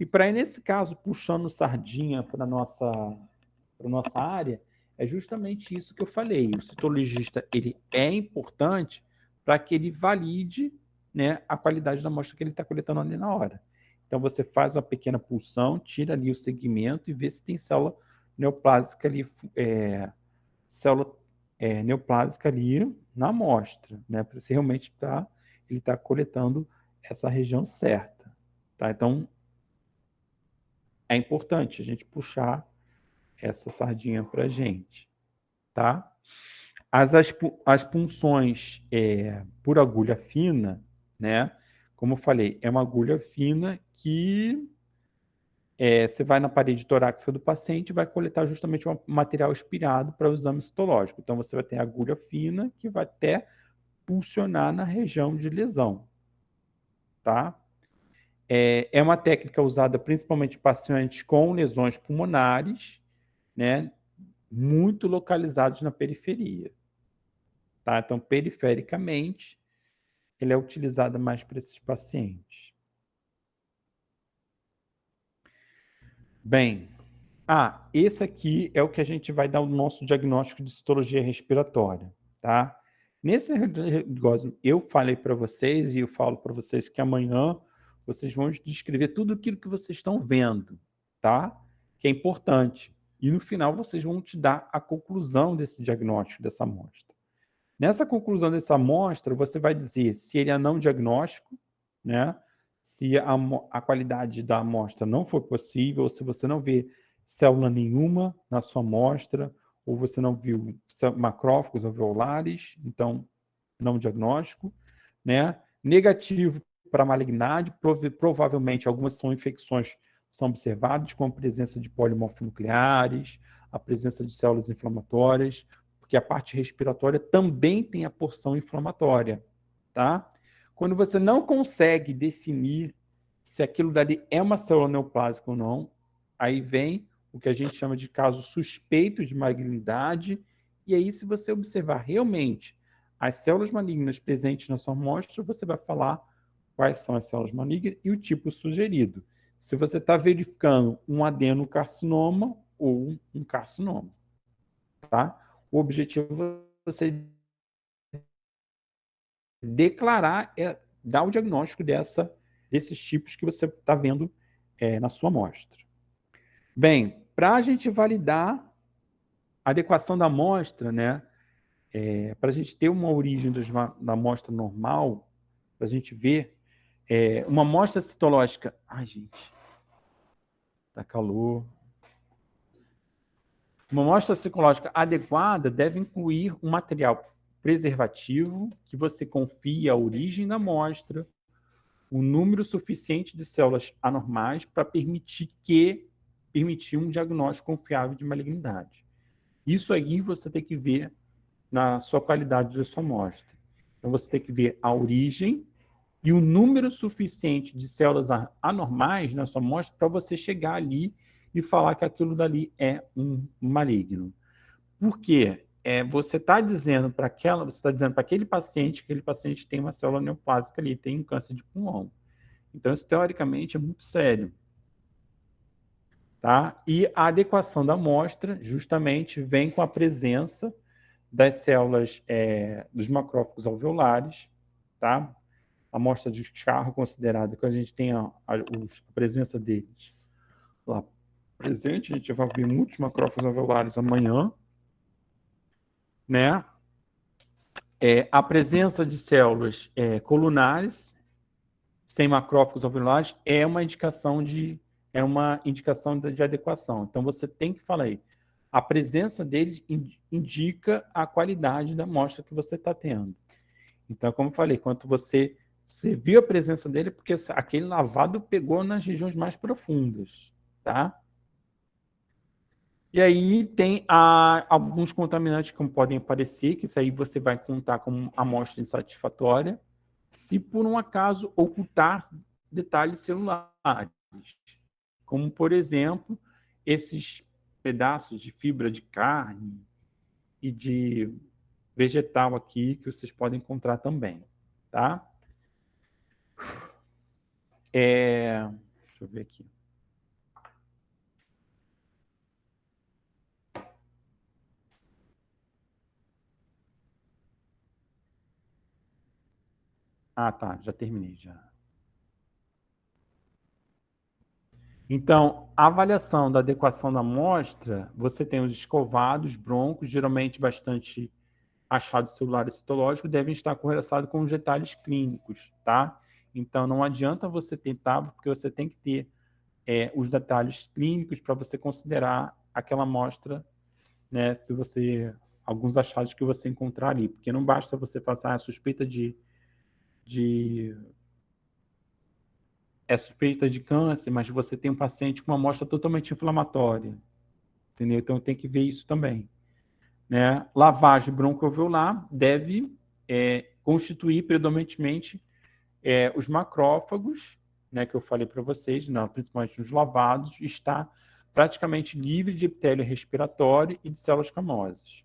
A: E para aí, nesse caso, puxando sardinha para a nossa área, é justamente isso que eu falei. O citologista ele é importante para que ele valide, né, a qualidade da amostra que ele está coletando ali na hora. Então, você faz uma pequena pulsão, tira ali o segmento e vê se tem célula neoplásica ali, neoplásica ali na amostra, né, para se realmente ele está coletando essa região certa. Tá? Então, é importante a gente puxar essa sardinha para a gente. Tá? As punções por agulha fina, né? Como eu falei, é uma agulha fina que você vai na parede torácica do paciente e vai coletar justamente um material expirado para o exame citológico. Então, você vai ter agulha fina que vai até pulsionar na região de lesão. Tá? É uma técnica usada principalmente em pacientes com lesões pulmonares, né? Muito localizados na periferia. Tá? Então, perifericamente, ele é utilizado mais para esses pacientes. Bem, esse aqui é o que a gente vai dar o nosso diagnóstico de citologia respiratória, tá? Nesse negócio, eu falei para vocês e eu falo para vocês que amanhã vocês vão descrever tudo aquilo que vocês estão vendo, tá? Que é importante. E no final vocês vão te dar a conclusão desse diagnóstico dessa amostra. Nessa conclusão dessa amostra, você vai dizer se ele é não diagnóstico, né? Se a qualidade da amostra não for possível, ou se você não vê célula nenhuma na sua amostra, ou você não viu macrófagos alveolares, então não diagnóstico, né? Negativo para malignidade, provavelmente algumas infecções são observadas, como a presença de polimorfonucleares, a presença de células inflamatórias, porque a parte respiratória também tem a porção inflamatória, tá? Quando você não consegue definir se aquilo dali é uma célula neoplásica ou não, aí vem o que a gente chama de caso suspeito de malignidade, e aí se você observar realmente as células malignas presentes na sua amostra, você vai falar quais são as células malignas e o tipo sugerido. Se você está verificando um adenocarcinoma ou um carcinoma, tá? O objetivo é você declarar, dar o diagnóstico desses tipos que você está vendo na sua amostra. Bem, para a gente validar a adequação da amostra, né, para a gente ter uma origem da amostra normal, para a gente ver uma amostra citológica... Ai, gente, tá calor. Uma amostra citológica adequada deve incluir um material preservativo, que você confie a origem da amostra, um número suficiente de células anormais para permitir um diagnóstico confiável de malignidade. Isso aí você tem que ver na sua qualidade da sua amostra. Então, você tem que ver a origem e o número suficiente de células anormais na sua amostra para você chegar ali e falar que aquilo dali é um maligno. Por quê? Você está dizendo para aquele paciente que aquele paciente tem uma célula neoplásica ali, tem um câncer de pulmão. Então, isso teoricamente é muito sério. Tá? E a adequação da amostra justamente vem com a presença das células dos macrófagos alveolares, tá? A amostra de Charro considerada que a gente tem a presença deles lá presente, a gente vai ver muitos macrófagos alveolares amanhã, né? A presença de células colunares sem macrófagos alveolares é uma indicação de adequação. Então, você tem que falar aí, a presença deles indica a qualidade da amostra que você está tendo. Então, como eu falei, quando você viu a presença dele, porque aquele lavado pegou nas regiões mais profundas, tá? E aí tem alguns contaminantes que podem aparecer, que isso aí você vai contar como amostra insatisfatória, se por um acaso ocultar detalhes celulares, como, por exemplo, esses pedaços de fibra de carne e de vegetal aqui que vocês podem encontrar também, tá? Deixa eu ver aqui. Ah, tá, já terminei já. Então, a avaliação da adequação da amostra, você tem os escovados, broncos, geralmente bastante achados celulares citológicos, devem estar correlacionados com os detalhes clínicos, tá? Então, não adianta você tentar, porque você tem que ter os detalhes clínicos para você considerar aquela amostra, né? Se você... alguns achados que você encontrar ali, porque não basta você passar a suspeita suspeita de câncer, mas você tem um paciente com uma amostra totalmente inflamatória, entendeu? Então tem que ver isso também, né? Lavagem broncoalveolar deve constituir predominantemente os macrófagos, né, que eu falei para vocês, não, principalmente nos lavados, está praticamente livre de epitélio respiratório e de células camosas.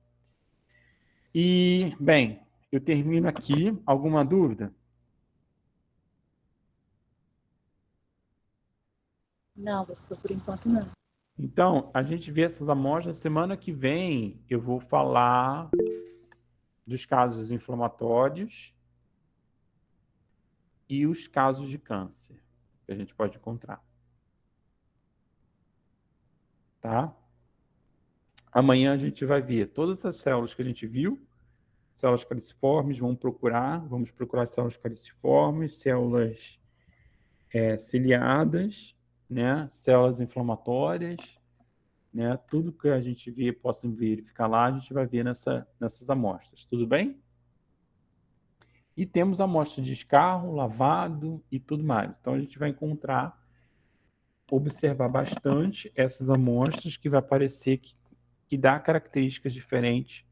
A: E, bem, eu termino aqui. Alguma dúvida?
B: Não, professor, por enquanto não.
A: Então, a gente vê essas amostras. Semana que vem eu vou falar dos casos inflamatórios e os casos de câncer que a gente pode encontrar. Tá? Amanhã a gente vai ver todas as células que a gente viu, células caliciformes, vamos procurar células caliciformes, células ciliadas, né? Células inflamatórias, né? Tudo que a gente vê, possa verificar lá, a gente vai ver nessas amostras. Tudo bem? E temos amostras de escarro, lavado e tudo mais. Então, a gente vai observar bastante essas amostras, que vai parecer que dá características diferentes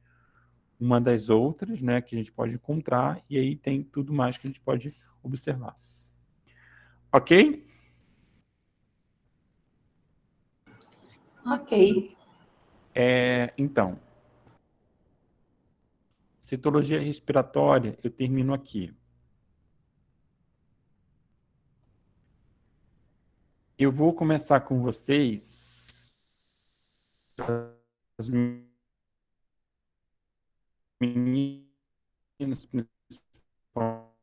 A: uma das outras, né, que a gente pode encontrar, e aí tem tudo mais que a gente pode observar. Ok?
E: Ok.
A: Então, citologia respiratória, eu termino aqui. Eu vou começar com vocês, as meninas principalmente,